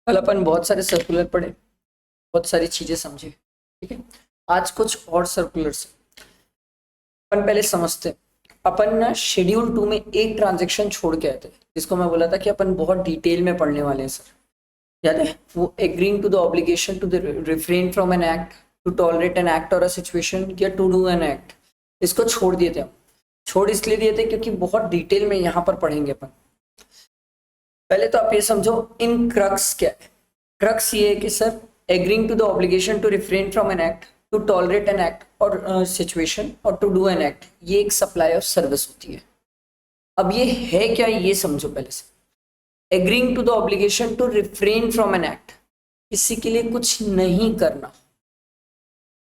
कल अपन बहुत सारे सर्कुलर पढ़े, बहुत सारी चीजें समझे। ठीक है, आज कुछ और सर्कुलर से अपन पहले समझते हैं। अपन ना शेड्यूल 2 में एक ट्रांजेक्शन छोड़ के आए थे, जिसको मैं बोला था कि अपन बहुत डिटेल में पढ़ने वाले हैं सर। याद है वो? Agreeing to the obligation to the refrain from an act, to tolerate an act और अ सिचुएशन, या टू डू एन एक्ट। इसको छोड़ दिए थे हम। छोड़ इसलिए दिए थे क्योंकि बहुत डिटेल में यहाँ पर पढ़ेंगे अपन। पहले तो आप ये समझो इन क्रक्स क्या है। क्रक्स ये है कि sir agreeing to the obligation to refrain from an act, to tolerate an act और सिचुएशन, और टू डू एन एक्ट, ये एक सप्लाई ऑफ सर्विस होती है। अब ये है क्या, ये समझो पहले से। Agreeing to the obligation to refrain from an act, किसी के लिए कुछ नहीं करना।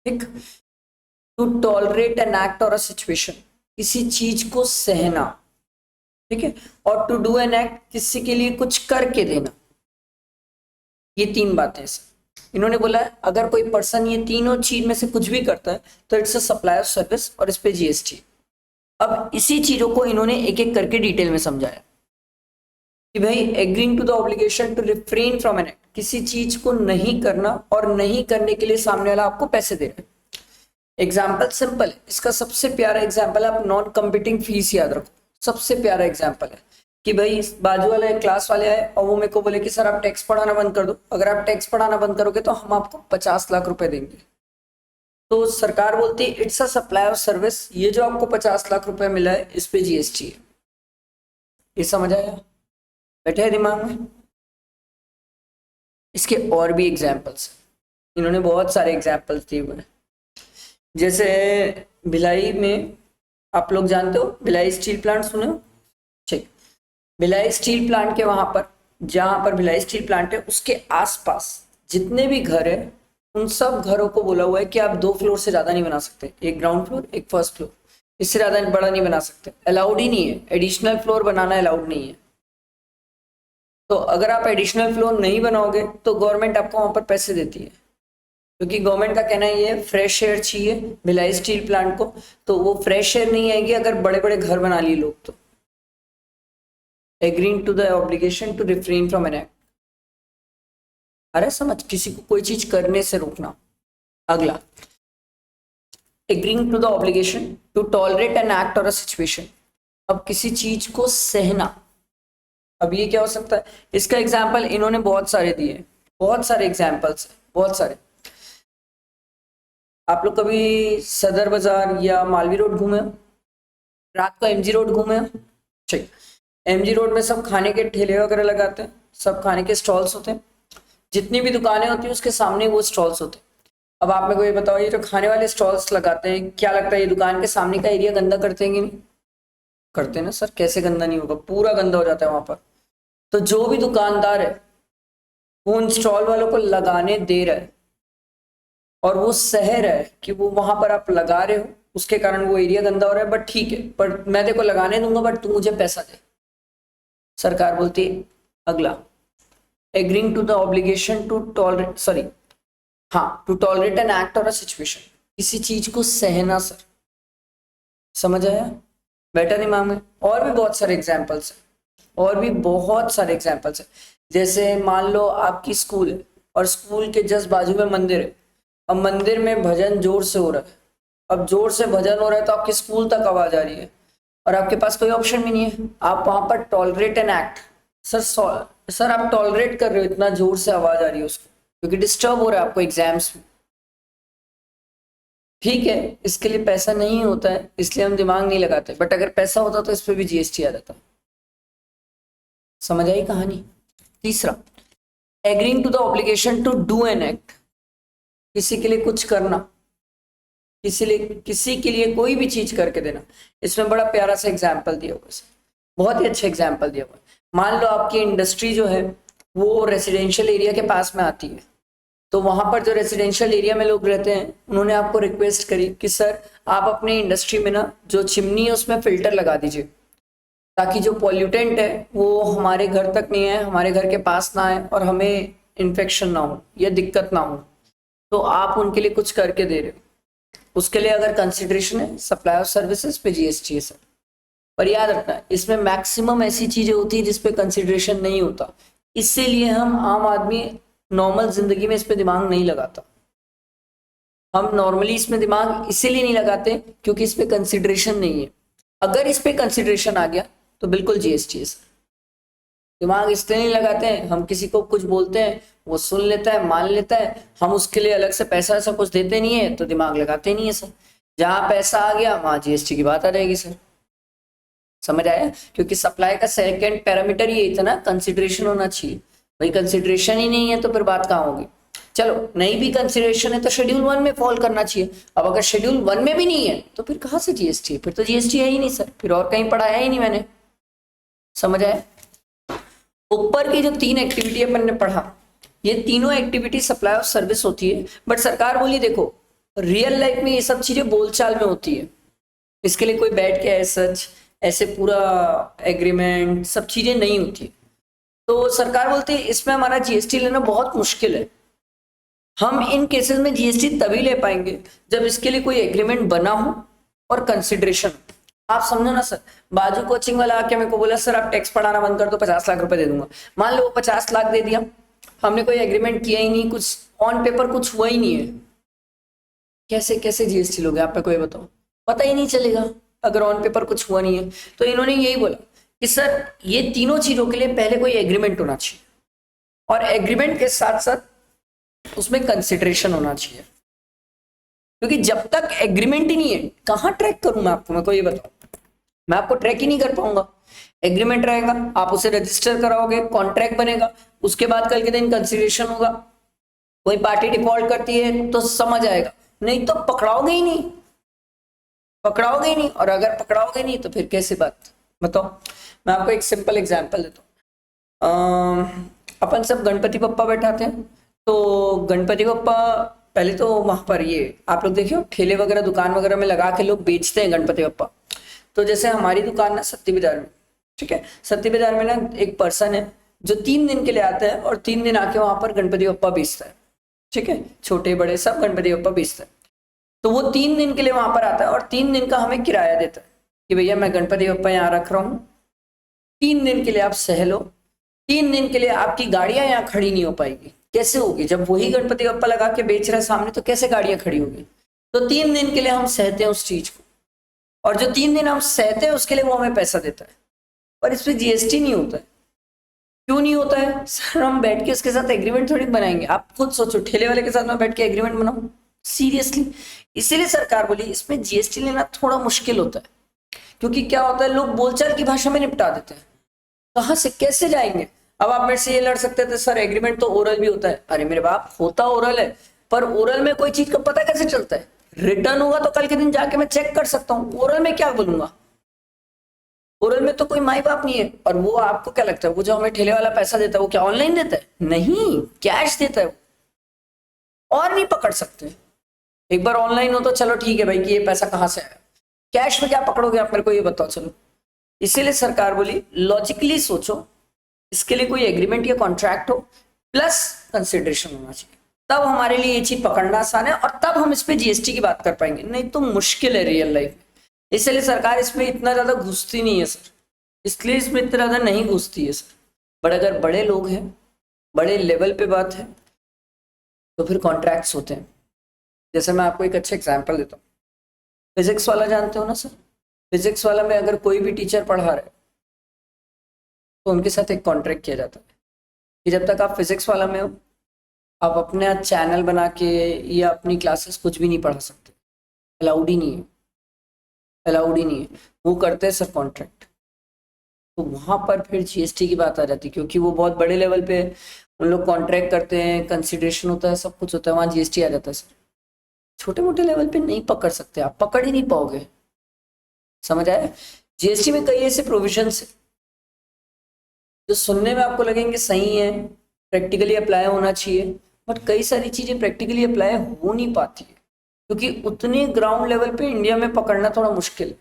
ठीक। टू टॉलरेट एन एक्ट और अ सिचुएशन, किसी चीज को सहना। ठीक है। और टू डू एन एक्ट, किसी के लिए कुछ करके देना। ये तीन बातें हैं। इन्होंने बोला है अगर कोई पर्सन ये तीनों चीज में से कुछ भी करता है तो it's a supply of service, और इस पे जीएसटी। अब इसी चीजों को इन्होंने एक एक करके डिटेल में समझाया कि भाई agreeing to the obligation to refrain from an act, किसी चीज को नहीं करना और नहीं करने के लिए सामने वाला आपको पैसे दे रहा है। एग्जाम्पल सिंपल है, इसका सबसे प्यारा एग्जाम्पल आप नॉन कम्पिटिंग फीस याद रखो। सबसे प्यारा एग्जाम्पल है कि भाई बाजू वाले क्लास वाले आए और वो मेरे को बोले कि सर आप टैक्स पढ़ाना बंद कर दो, अगर आप टैक्स पढ़ाना बंद करोगे तो हम आपको 50 लाख रुपए देंगे। तो सरकार बोलती है it's a supply of service, ये जो आपको 50 लाख रुपए मिला है इस पे जीएसटी है। ये समझ आया? बैठे है दिमाग में? इसके और भी एग्जाम्पल्स, इन्होंने बहुत सारे एग्जाम्पल्स दिए हुए हैं। जैसे भिलाई में, आप लोग जानते हो भिलाई स्टील प्लांट, सुने हो? ठीक। भिलाई स्टील प्लांट के वहां पर, जहां पर भिलाई स्टील प्लांट है उसके आसपास जितने भी घर है उन सब घरों को बोला हुआ है कि आप 2 फ्लोर से ज्यादा नहीं बना सकते। एक ग्राउंड फ्लोर, एक फर्स्ट फ्लोर, इससे ज्यादा बड़ा नहीं बना सकते। अलाउड ही नहीं है, एडिशनल फ्लोर बनाना अलाउड नहीं है। तो अगर आप एडिशनल फ्लोर नहीं बनाओगे तो गवर्नमेंट आपको वहां पर पैसे देती है, क्योंकि गवर्नमेंट का कहना ये है फ्रेश एयर चाहिए भिलाई स्टील प्लांट को। तो वो फ्रेश एयर नहीं आएगी अगर बड़े बड़े घर बना लिए लोग तो। Agreeing to the obligation to refrain from an act, अरे समझ, किसी को कोई चीज करने से रोकना। अगला, agreeing to the obligation to tolerate an act और अ सिचुएशन, अब किसी चीज को सहना। अब ये क्या हो सकता है? इसका एग्जाम्पल इन्होंने बहुत सारे दिए, बहुत सारे एग्जाम्पल्स, बहुत सारे। आप लोग कभी सदर बाजार या मालवी रोड घूमे हो? रात को एमजी रोड घूमे हो? ठीक। एमजी रोड में सब खाने के ठेले वगैरह लगाते हैं, सब खाने के स्टॉल्स होते हैं। जितनी भी दुकानें होती हैं उसके सामने वो स्टॉल्स होते हैं। अब आप मेरे को ये बताओ, ये जो खाने वाले स्टॉल्स लगाते हैं, क्या लगता है ये दुकान के सामने का एरिया गंदा करते हैं कि नहीं करते? ना सर, कैसे गंदा नहीं होगा, पूरा गंदा हो जाता है वहां पर। तो जो भी दुकानदार है वो उन स्टॉल वालों को लगाने दे रहा है और वो सह रहा है कि वो वहां पर आप लगा रहे हो, उसके कारण वो एरिया गंदा हो रहा है, बट ठीक है, पर मैं देखो लगाने दूंगा बट तू मुझे पैसा दे। सरकार बोलती है अगला, agreeing to the obligation to tolerate, sorry, हाँ, टू टॉलरेट एन एक्ट और अ सिचुएशन, किसी चीज को सहना। सर समझ आया? बैठा दिमाग में? और भी बहुत सारे एग्जाम्पल्स हैं, और भी बहुत सारे एग्जाम्पल्स हैं। जैसे मान लो आपकी स्कूल है और स्कूल के जस्ट बाजू में मंदिर है। अब मंदिर में भजन जोर से हो रहा है, अब जोर से भजन हो रहा है तो आपकी स्कूल तक आवाज आ रही है और आपके पास कोई ऑप्शन भी नहीं है, आप वहां पर टॉलरेट एन एक्ट। सर आप टॉलरेट कर रहे हो, इतना जोर से आवाज आ रही है उसको, क्योंकि डिस्टर्ब हो रहा है आपको एग्जाम्स में। ठीक है, इसके लिए पैसा नहीं होता है इसलिए हम दिमाग नहीं लगाते, बट अगर पैसा होता तो इस पर भी जीएसटी आ जाता। समझ आई कहानी? तीसरा, agreeing to the obligation to do an act, किसी के लिए कुछ करना, किसी के लिए कोई भी चीज करके देना। इसमें बड़ा प्यारा सा एग्जाम्पल दिया हुआ है, बहुत ही अच्छा एग्जाम्पल दिया हुआ है। मान लो आपकी इंडस्ट्री जो है वो रेसिडेंशियल एरिया के पास में आती है, तो वहां पर जो रेसिडेंशियल एरिया में लोग रहते हैं उन्होंने आपको रिक्वेस्ट करी कि सर आप अपने इंडस्ट्री में ना जो चिमनी है उसमें फिल्टर लगा दीजिए, ताकि जो पॉल्यूटेंट है वो हमारे घर तक नहीं आए, हमारे घर के पास ना आए और हमें इन्फेक्शन ना हो या दिक्कत ना हो। तो आप उनके लिए कुछ करके दे रहे हो, उसके लिए अगर कंसिडरेशन है सप्लाई ऑफ सर्विसेज पे जीएसटी है सर। पर याद रखना इसमें मैक्सिमम ऐसी चीजें होती है जिसपे कंसिडरेशन नहीं होता, इसीलिए हम आम आदमी नॉर्मल जिंदगी में इस पे दिमाग नहीं लगाता। हम नॉर्मली इसमें दिमाग इसीलिए नहीं लगाते क्योंकि इस पे कंसिडरेशन नहीं है। अगर इस पे कंसिडरेशन आ गया तो बिल्कुल जीएसटी है सर। दिमाग इसलिए नहीं लगाते हैं, हम किसी को कुछ बोलते हैं वो सुन लेता है, मान लेता है, हम उसके लिए अलग से पैसा ऐसा कुछ देते नहीं है तो दिमाग लगाते नहीं है सर। जहां पैसा आ गया वहां जीएसटी की बात आ जाएगी सर। समझ आया? क्योंकि सप्लाई का सेकंड पैरामीटर ये इतना कंसिडरेशन होना चाहिए। भाई कंसिडरेशन ही नहीं है तो फिर बात कहाँ होगी? चलो नहीं भी कंसिडरेशन है तो शेड्यूल 1 में फॉल करना चाहिए। अब अगर शेड्यूल 1 में भी नहीं है तो फिर कहाँ से जीएसटी है? फिर तो जीएसटी है ही नहीं सर, फिर और कहीं पढ़ाया ही नहीं मैंने। समझ आया? ऊपर की जो 3 एक्टिविटी अपन ने पढ़ा, ये तीनों एक्टिविटी सप्लाई ऑफ सर्विस होती है। बट सरकार बोली देखो रियल लाइफ में ये सब चीजें बोलचाल में होती है, इसके लिए कोई बैठ के सच ऐसे पूरा एग्रीमेंट सब चीजें नहीं होती। तो सरकार बोलती है इसमें हमारा जीएसटी लेना बहुत मुश्किल है। हम इन केसेस में जीएसटी तभी ले पाएंगे जब इसके लिए कोई एग्रीमेंट बना हो और कंसिडरेशन। आप समझो ना सर, बाजू कोचिंग वाला आके मेरे को बोला सर आप टैक्स पढ़ाना बंद कर दो, 50 लाख रुपए दे दूंगा। मान लो वो 50 लाख दे दिया, हमने कोई एग्रीमेंट किया ही नहीं, कुछ ऑन पेपर कुछ हुआ ही नहीं है, कैसे कैसे जीएसटी लोगे आप? पे कोई बताओ, पता ही नहीं चलेगा अगर ऑन पेपर कुछ हुआ नहीं है। तो इन्होंने यही बोला कि सर ये तीनों चीजों के लिए पहले कोई एग्रीमेंट होना चाहिए और एग्रीमेंट के साथ साथ उसमें कंसिडरेशन होना चाहिए। क्योंकि जब तक एग्रीमेंट ही नहीं है कहां ट्रैक करूं मैं आपको? मेरे को ये बताओ, मैं आपको ट्रैक ही नहीं कर पाऊंगा। एग्रीमेंट रहेगा, आप उसे रजिस्टर कराओगे, कॉन्ट्रैक्ट बनेगा, उसके बाद कल के दिन कंसिडरेशन होगा। कोई पार्टी डिफॉल्ट करती है तो समझ आएगा, नहीं तो पकड़ाओगे ही नहीं, पकड़ाओगे ही नहीं। और अगर पकड़ाओगे नहीं तो फिर कैसे बात? बताओ। मैं आपको एक सिंपल एग्जांपल देता हूँ। अपन सब गणपति बप्पा बैठाते हैं, तो गणपति बप्पा पहले तो वहां पर ये आप लोग देखियो ठेले वगैरह दुकान वगैरह में लगा के लोग बेचते हैं गणपति बप्पा। तो जैसे हमारी दुकान ना सत्ती बाजार में, ठीक है, सत्ती बाजार में ना एक पर्सन है जो 3 दिन के लिए आता है और 3 दिन आके वहां पर गणपति बप्पा बेचता है। ठीक है, छोटे बड़े सब गणपति बप्पा बेचता है। तो वो 3 दिन के लिए वहां पर आता है और 3 दिन का हमें किराया देता है कि भैया मैं गणपति बप्पा यहाँ रख रहा हूँ, 3 दिन के लिए आप सह लो। 3 दिन के लिए आपकी गाड़ियां यहाँ खड़ी नहीं हो पाएगी। कैसे होगी? जब वही गणपति बप्पा लगा के बेच रहा है सामने, तो कैसे गाड़ियां खड़ी होगी? तो 3 दिन के लिए हम सहते हैं उस चीज को, और जो 3 दिन हम सहते हैं उसके लिए वो हमें पैसा देता है, पर इस पर जीएसटी नहीं होता है। क्यों नहीं होता है सर? हम बैठ के उसके साथ एग्रीमेंट थोड़ी बनाएंगे। आप खुद सोचो, ठेले वाले के साथ मैं बैठ के एग्रीमेंट बनाऊं? सीरियसली? इसीलिए सरकार बोली इसमें जीएसटी लेना थोड़ा मुश्किल होता है। क्योंकि क्या होता है, लोग बोलचाल की भाषा में निपटा देते हैं। कहां से कैसे जाएंगे? अब आप मेरे से ये लड़ सकते थे सर एग्रीमेंट तो ओरल भी होता है। अरे मेरे बाप, होता ओरल है, पर ओरल में कोई चीज का पता कैसे चलता है? रिटर्न होगा तो कल के दिन जाके मैं चेक कर सकता हूँ, ओरल में क्या बोलूंगा? ओरल में तो कोई माई बाप नहीं है। और वो आपको क्या लगता है, वो जो हमें ठेले वाला पैसा देता है वो क्या ऑनलाइन देता है? नहीं, कैश देता है। और नहीं पकड़ सकते। एक बार ऑनलाइन हो तो चलो ठीक है भाई कि ये पैसा कहां से आया, कैश में क्या पकड़ोगे आप? मेरे को ये बताओ। चलो, इसीलिए सरकार बोली लॉजिकली सोचो, इसके लिए कोई एग्रीमेंट या कॉन्ट्रैक्ट हो प्लस कंसिडरेशन होना चाहिए, तब हमारे लिए ये चीज पकड़ना आसान है और तब हम इस पे जीएसटी की बात कर पाएंगे। नहीं तो मुश्किल है रियल लाइफ में। इसलिए सरकार इसमें इतना ज्यादा घुसती नहीं है सर, इसलिए इसमें इतना ज्यादा नहीं घुसती है सर। बट अगर बड़े लोग हैं, बड़े लेवल पे बात है, तो फिर कॉन्ट्रैक्ट्स होते हैं। जैसे मैं आपको एक अच्छा एग्जाम्पल देता हूँ। फिजिक्स वाला जानते हो ना सर? फिजिक्स वाला में अगर कोई भी टीचर पढ़ा रहा है तो उनके साथ एक कॉन्ट्रैक्ट किया जाता है कि जब तक आप फिजिक्स वाला में हो, आप अपने चैनल बना के या अपनी क्लासेस कुछ भी नहीं पढ़ा सकते। अलाउड ही नहीं है, अलाउड ही नहीं है। वो करते हैं सर कॉन्ट्रैक्ट, तो वहां पर फिर जीएसटी की बात आ जाती है, क्योंकि वो बहुत बड़े लेवल पे उन लोग कॉन्ट्रैक्ट करते हैं, कंसिडरेशन होता है, सब कुछ होता है, वहां जीएसटी आ जाता है सर। छोटे मोटे लेवल पे नहीं पकड़ सकते, आप पकड़ ही नहीं पाओगे। समझ आया? जीएसटी में कई ऐसे प्रोविजंस है जो सुनने में आपको लगेंगे सही है, प्रैक्टिकली अप्लाई होना चाहिए, बट कई सारी चीजें प्रैक्टिकली अप्लाई हो नहीं पाती है, क्योंकि उतने ग्राउंड लेवल पे इंडिया में पकड़ना थोड़ा मुश्किल है।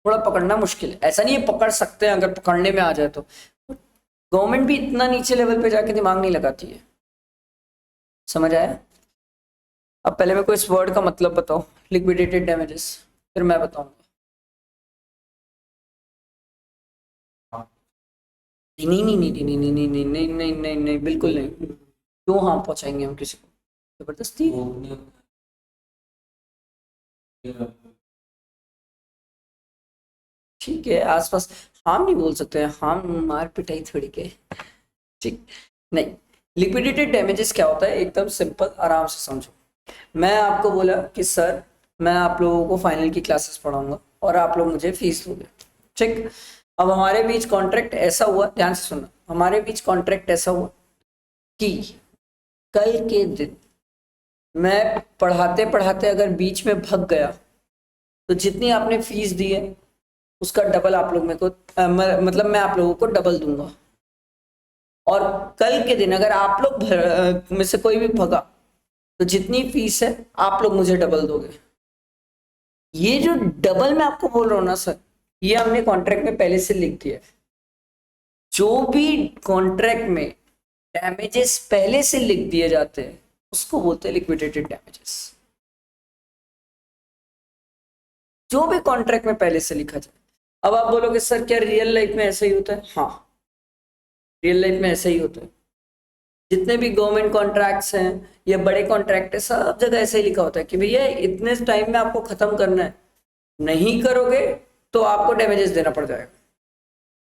थोड़ा पकड़ना मुश्किल है, ऐसा नहीं है पकड़ सकते हैं अगर पकड़ने में आ जाए तो। गवर्नमेंट भी इतना नीचे लेवल पे जाके दिमाग नहीं लगाती है। समझ आया? अब पहले मेरे को इस वर्ड का मतलब बताओ, लिक्विडेटेड डैमेजेस, फिर मैं बताऊंगा। नहीं नहीं नहीं नहीं नहीं नहीं नहीं नहीं नहीं नहीं नहीं बिल्कुल नहीं। क्यों हार्म पहुंचाएंगे हम किसी को जबरदस्ती? ठीक है, आसपास हार्म नहीं बोल सकते हैं, हार्म मार पिटाई थोड़ी के। ठीक नहीं। लिक्विडेटेड डैमेजेस क्या होता है, एकदम सिंपल, आराम से समझो। मैं आपको बोला कि सर मैं आप लोगों को फाइनल की क्लासेस पढ़ाऊंगा और आप लोग मुझे फीस दोगे, ठीक। अब हमारे बीच कॉन्ट्रैक्ट ऐसा हुआ, ध्यान से सुनना, हमारे बीच कॉन्ट्रैक्ट ऐसा हुआ कि कल के दिन मैं पढ़ाते पढ़ाते अगर बीच में भग गया तो जितनी आपने फीस दी है उसका डबल आप लोग मेरे को मतलब मैं आप लोगों को डबल दूंगा। और कल के दिन अगर आप लोग में से कोई भी भगा तो जितनी फीस है आप लोग मुझे डबल दोगे। ये जो डबल मैं आपको बोल रहा हूँ ना सर, ये हमने कॉन्ट्रैक्ट में पहले से लिख दिया है। जो भी कॉन्ट्रैक्ट में डैमेजेस पहले से लिख दिए जाते हैं उसको बोलते हैं लिक्विडेटेड डैमेजेस। जो भी कॉन्ट्रैक्ट में पहले से लिखा जाए। अब आप बोलोगे सर क्या रियल लाइफ में ऐसा ही होता है? हाँ, रियल लाइफ में ऐसा ही होता है। जितने भी गवर्नमेंट कॉन्ट्रैक्ट्स हैं या बड़े कॉन्ट्रैक्ट है, सब जगह ऐसे ही लिखा होता है कि भैया इतने टाइम में आपको खत्म करना है, नहीं करोगे तो आपको डैमेजेस देना पड़ जाएगा।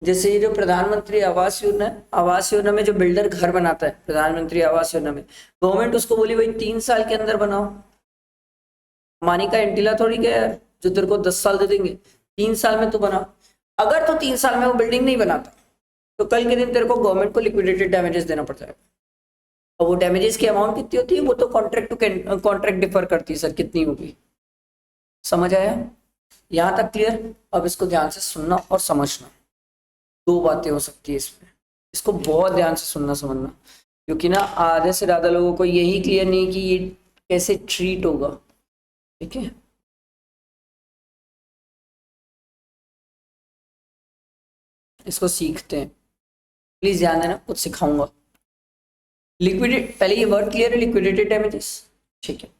जैसे ये जो प्रधानमंत्री आवास योजना में जो बिल्डर घर बनाता है, प्रधानमंत्री आवास योजना में गवर्नमेंट उसको बोली भाई 3 साल के अंदर बनाओ। मानी का एंटीला थोड़ी क्या यार जो तेरे को 10 साल दे देंगे, 3 साल में तू बना। अगर तो 3 साल में वो बिल्डिंग नहीं बनाता तो कल के दिन तेरे को गवर्नमेंट को लिक्विडेटेड डैमेजेस देना पड़ जाएगा। और वो डैमेजेस की अमाउंट कितनी होती है वो तो कॉन्ट्रैक्ट टू कॉन्ट्रैक्ट डिफर करती है सर, कितनी होगी। समझ आया यहाँ तक? क्लियर? अब इसको ध्यान से सुनना और समझना। दो बातें हो सकती है इसमें, इसको बहुत ध्यान से सुनना समझना, क्योंकि ना आधे से ज्यादा लोगों को यही क्लियर नहीं कि ये कैसे ट्रीट होगा। ठीक है, इसको सीखते हैं, प्लीज ध्यान देना, कुछ सिखाऊंगा। लिक्विडेट, पहले ये वर्ड क्लियर है, लिक्विडेटेड डैमेजेस। ठीक है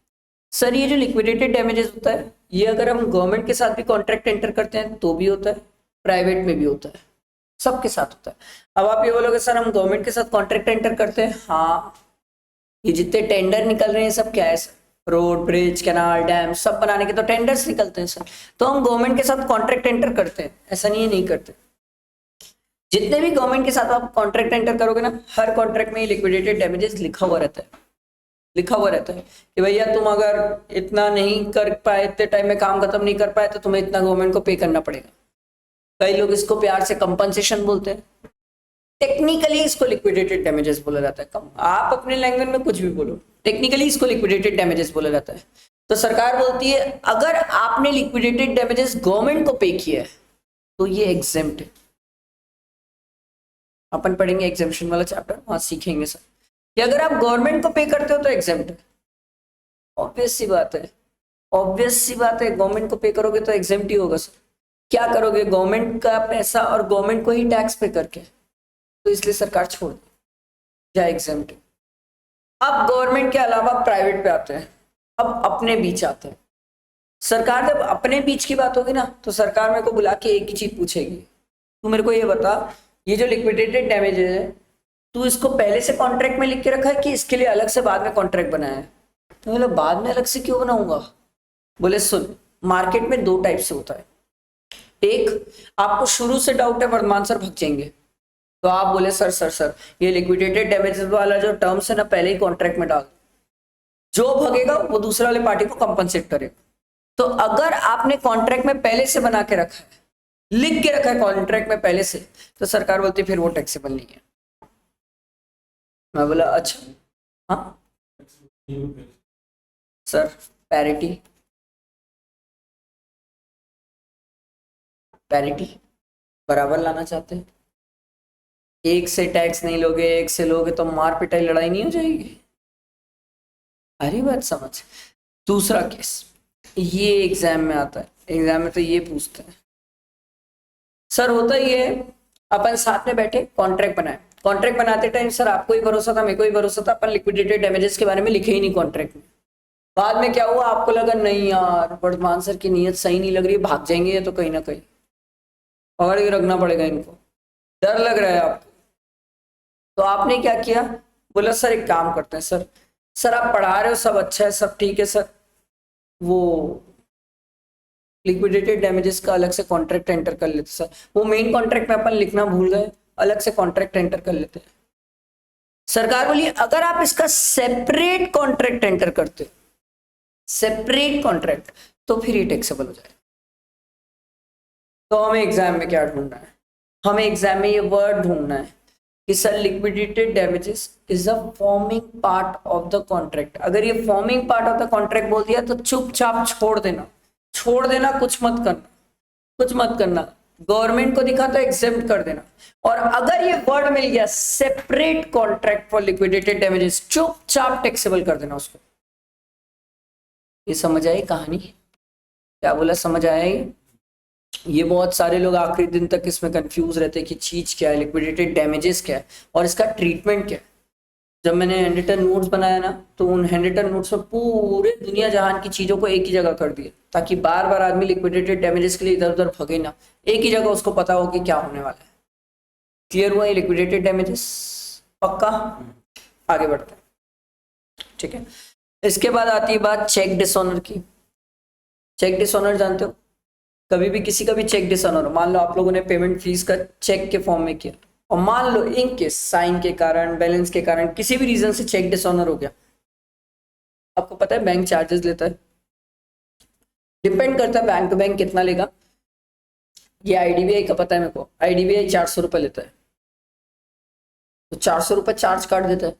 सर, ये जो लिक्विडेटेड डैमेजेस होता है ये अगर हम गवर्नमेंट के साथ भी कॉन्ट्रैक्ट एंटर करते हैं तो भी होता है, प्राइवेट में भी होता है, सबके साथ होता है। अब आप ये बोलोगे सर हम गवर्नमेंट के साथ कॉन्ट्रैक्ट एंटर करते हैं, हाँ। ये जितने टेंडर निकल रहे हैं सब क्या है sir, road bridge canal dam सब बनाने के तो टेंडर्स निकलते हैं सर, तो हम गवर्नमेंट के साथ कॉन्ट्रैक्ट एंटर करते हैं, ऐसा नहीं है नहीं करते। जितने भी गवर्नमेंट के साथ आप कॉन्ट्रैक्ट एंटर करोगे ना, हर कॉन्ट्रैक्ट में लिक्विडेटेड डैमेजेस लिखा हुआ रहता है, लिखा हुआ रहता है कि भैया तुम अगर इतना नहीं कर पाए, इतने टाइम में काम खत्म नहीं कर पाए तो तुम्हें इतना गवर्नमेंट को पे करना पड़ेगा। कई लोग इसको प्यार से कंपनसेशन बोलते हैं, टेक्निकली इसको लिक्विडेटेड डैमेजेस बोला जाता है। कम आप अपने लैंग्वेज में कुछ भी बोलो, टेक्निकली इसको लिक्विडेटेड डैमेजेस बोला जाता है। तो सरकार बोलती है अगर आपने लिक्विडेटेड डैमेजेस गवर्नमेंट को पे किया है तो ये एग्जेम्प्ट है। अपन पढ़ेंगे एग्जेम्पशन वाला चैप्टर, वहां सीखेंगे सर कि अगर आप गवर्नमेंट को पे करते हो तो एग्जेम्प्ट है। ऑब्वियस सी बात है, ऑब्वियस सी बात है, गवर्नमेंट को पे करोगे तो एग्जेम्प्ट ही होगा सर। क्या करोगे, गवर्नमेंट का पैसा और गवर्नमेंट को ही टैक्स पे करके, तो इसलिए सरकार छोड़ दी या एग्जेम्प्ट। अब गवर्नमेंट के अलावा प्राइवेट पे आते हैं, अब अपने बीच आते हैं। सरकार जब अपने बीच की बात होगी ना तो सरकार मेरे को बुला के एक ही चीज पूछेगी, तू मेरे को ये बता ये जो लिक्विडेटेड डैमेजेस है तू इसको पहले से कॉन्ट्रैक्ट में लिख के रखा है कि इसके लिए अलग से बाद में कॉन्ट्रैक्ट बनाया है? तो बोले बाद में अलग से क्यों बनाऊंगा? बोले सुन, मार्केट में दो टाइप से होता है। एक, आपको शुरू से डाउट है वर्धमान सर भग जाएंगे, तो आप बोले सर सर सर ये लिक्विडेटेड डैमेजेस वाला जो टर्म्स है ना पहले ही कॉन्ट्रैक्ट में डाल, जो भगेगा वो दूसरा वाले पार्टी को कंपनसेट करेगा। तो अगर आपने कॉन्ट्रैक्ट में पहले से बना के रखा है, लिख के रखा है कॉन्ट्रैक्ट में पहले से, तो सरकार बोलती है फिर वो टैक्सेबल नहीं है। मैं बोला अच्छा, हाँ सर पैरिटी, पैरिटी बराबर लाना चाहते हैं। एक से टैक्स नहीं लोगे, एक से लोगे तो मार पिटाई लड़ाई नहीं हो जाएगी? अरे बात समझ। दूसरा केस ये एग्जाम में आता है, एग्जाम में तो ये पूछते हैं सर होता ये अपन साथ में बैठे कॉन्ट्रैक्ट बनाए, कॉन्ट्रैक्ट बनाते टाइम सर आपको ही भरोसा था मेरे को ही भरोसा था, अपन लिक्विडेटेड डैमेजेस के बारे में लिखे ही नहीं कॉन्ट्रैक्ट में। बाद में क्या हुआ, आपको लगा नहीं यार वर्धमान सर की नीयत सही नहीं लग रही, भाग जाएंगे ये तो कहीं ना कहीं, पकड़ के रखना पड़ेगा इनको, डर लग रहा है आपको, तो आपने क्या किया, बोला सर एक काम करते हैं सर, सर आप पढ़ा रहे हो सब अच्छा है सब ठीक है सर, वो लिक्विडेटेड डैमेजेस का अलग से कॉन्ट्रैक्ट एंटर कर लेते सर, वो मेन कॉन्ट्रैक्ट में अपन लिखना भूल गए, अलग से कॉन्ट्रैक्ट एंटर कर लेते हैं। सरकार बोली अगर आप इसका सेपरेट कॉन्ट्रैक्ट एंटर करते, सेपरेट कॉन्ट्रैक्ट, तो फिर ये टैक्सेबल हो जाएगा। तो हमें एग्जाम में क्या ढूंढना है, हमें एग्जाम में ये वर्ड ढूंढना है कि sir liquidated damages is a forming part of the contract. अगर ये forming part of the contract बोल दिया तो चुपचाप छोड़ देना, छोड़ देना, कुछ मत करना, कुछ मत करना, गवर्नमेंट को दिखा तो एग्जेम्प्ट कर देना। और अगर ये वर्ड मिल गया separate contract for liquidated damages, चुपचाप टैक्सेबल कर देना उसको। ये समझ आई कहानी, क्या बोला, समझ आया? ये बहुत सारे लोग आखिरी दिन तक इसमें कंफ्यूज रहते हैं कि चीज क्या है, लिक्विडेटेड डैमेजेस क्या है और इसका ट्रीटमेंट क्या है। जब मैंने हैंडरिटन नोट्स बनाया ना, तो उन हैंडरिटन नोट्स में पूरे दुनिया जहान की चीजों को एक ही जगह कर दिया, ताकि बार बार आदमी लिक्विडेटेड डैमेजेस के लिए इधर उधर भगे ना, एक ही जगह उसको पता हो कि क्या होने वाला है। क्लियर हुआ ये लिक्विडेटेड डैमेजेस? पक्का? आगे बढ़ते हैं, ठीक है। इसके बाद आती है बात चेक डिसऑनर की। चेक डिसऑनर जानते हो, कभी भी किसी का भी चेक डिसऑनर हो, मान लो आप लोगों ने पेमेंट फीस का चेक के फॉर्म में किया और मान लो इन केस साइन के कारण, बैलेंस के कारण, किसी भी रीजन से चेक डिसऑनर हो गया, आपको पता है बैंक चार्जेस लेता है, डिपेंड करता है बैंक टू बैंक कितना लेगा। ये आईडीबीआई का पता है मेरे को, आईडीबीआई 400 रुपये लेता है, तो 400 रुपये चार्ज काट देता है।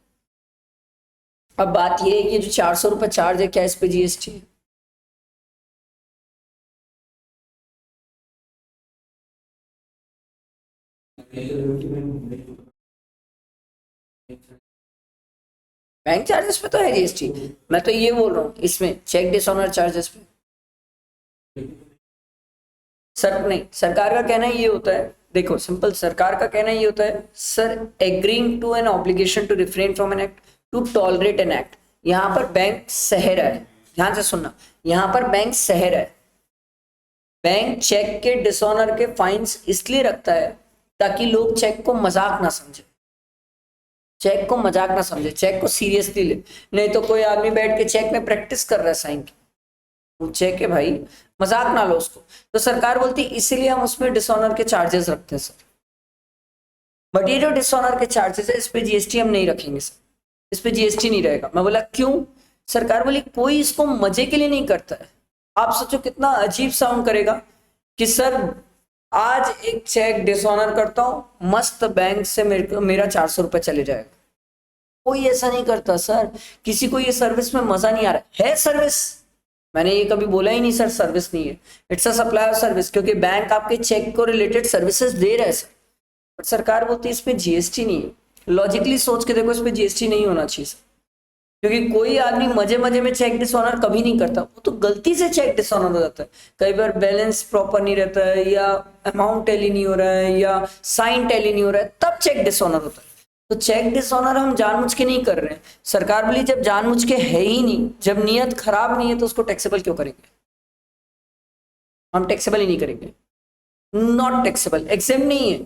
अब बात ये है कि जो 400 रुपये चार्ज है, क्या इस पे जीएसटी है? बैंक चार्जेस पे तो है जीएसटी, मैं तो ये बोल रहा हूँ इसमें चेक डिसऑनर चार्जेस पे सर नहीं, सरकार का कहना ये होता है, देखो सिंपल, सरकार का कहना ये होता है sir agreeing to an obligation to refrain from an act to tolerate an act. यहाँ पर बैंक सह रहा है, ध्यान से सुनना, यहाँ पर बैंक सह रहा है। बैंक चेक के डिसऑनर के फाइन्स इसलिए रखता है ताकि लोग चेक को मजाक ना समझे, चेक को मजाक ना समझे, चेक को सीरियसली ले। नहीं तो कोई आदमी बैठ के चेक में प्रैक्टिस कर रहा है साइन की, वो चेक है भाई, मजाक ना लो उसको। तो सरकार बोलती है इसीलिए हम उसमें डिसऑनर के चार्जेस रखते हैं सर, बट ये जो डिसऑनर के चार्जेस है इस पे जीएसटी हम नहीं रखेंगे सर, इस पे जीएसटी नहीं रहेगा। मैं बोला क्यों? सरकार बोली कोई इसको मजे के लिए नहीं करता है। आप सोचो कितना अजीब साउंड करेगा कि सर आज एक चेक डिसऑनर करता हूं, मस्त बैंक से मेरा 400 रुपये चले जाएगा। कोई ऐसा नहीं करता सर, किसी को ये सर्विस में मजा नहीं आ रहा है सर्विस, मैंने ये कभी बोला ही नहीं सर सर्विस नहीं है, it's a supply of service, क्योंकि बैंक आपके चेक को रिलेटेड सर्विसेज दे रहा है सर। बट सरकार बोलती है इसमें जीएसटी नहीं है। लॉजिकली सोच के देखो, इसमें जीएसटी नहीं होना चाहिए सर, क्योंकि कोई आदमी मजे मजे में चेक डिसऑनर कभी नहीं करता, वो तो गलती से चेक डिसऑनर हो जाता है। कई बार बैलेंस प्रॉपर नहीं रहता है, या अमाउंट टैली नहीं हो रहा है, या साइन टैली नहीं हो रहा है, तब चेक डिसऑनर होता है। तो चेक डिसऑनर हम जानबूझ के नहीं कर रहे हैं। सरकार बोली जब जानबूझ के है ही नहीं, जब नियत खराब नहीं है, तो उसको टैक्सेबल क्यों करेंगे? हम टैक्सेबल ही नहीं करेंगे, नॉट टैक्सेबल, एग्जेम्प्ट नहीं है,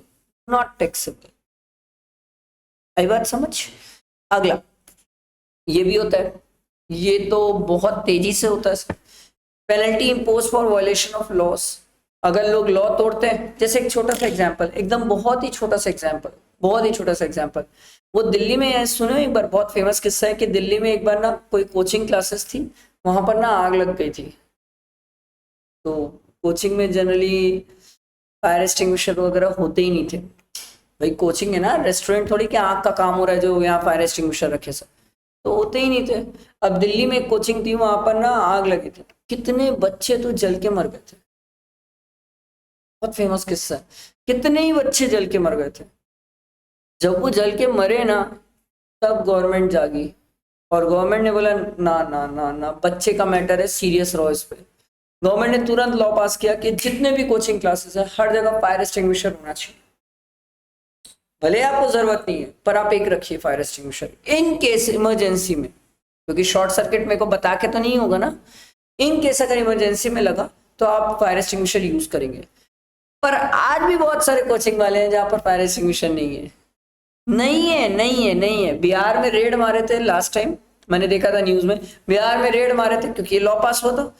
नॉट टैक्सेबल। आई बात समझ? अगला ये भी होता है, ये तो बहुत तेजी से होता है। Penalty impose for violation of loss. अगर लोग लॉ तोड़ते हैं, जैसे एक छोटा सा एग्जांपल, एकदम बहुत ही छोटा सा एग्जांपल, बहुत ही छोटा सा एग्जांपल, वो दिल्ली में सुनो एक बार, बहुत फेमस किस्सा है कि दिल्ली में एक बार ना कोई कोचिंग क्लासेस थी, वहां पर ना आग लग गई थी। तो कोचिंग में जनरली फायर एक्सटिंग्विशर वगैरह होते ही नहीं थे। भाई कोचिंग है ना, रेस्टोरेंट थोड़ी कि आग का काम हो रहा है जो यहाँ फायर एक्सटिंग्विशर रखे सब, तो होते ही नहीं थे। अब दिल्ली में एक कोचिंग थी, वहां पर ना आग लगी थी, कितने बच्चे तो जल के मर गए थे, बहुत फेमस किस्सा है, कितने ही बच्चे जल के मर गए थे। जब वो जल के मरे ना, तब गवर्नमेंट जागी और गवर्नमेंट ने बोला ना ना ना ना, बच्चे का मैटर है, सीरियस रहो इस पे। गवर्नमेंट ने तुरंत लॉ पास किया कि जितने भी कोचिंग क्लासेस है हर जगह फायर एक्सटिंग्विशर होना चाहिए। भले आपको जरूरत नहीं है, पर आप एक रखिए fire extinguisher, in case emergency में, क्योंकि शॉर्ट सर्किट मेरे को बता के तो नहीं होगा ना, इन केस अगर इमरजेंसी में लगा तो आप फायर एक्सटिंग्विशर यूज करेंगे। पर आज भी बहुत सारे कोचिंग वाले हैं जहां पर फायर एक्सटिंग्विशर नहीं है, नहीं है, नहीं है, नहीं है। बिहार में रेड मारे थे लास्ट टाइम, मैंने देखा था न्यूज में, बिहार में रेड मारे थे क्योंकि ये लॉ पास हुआ था।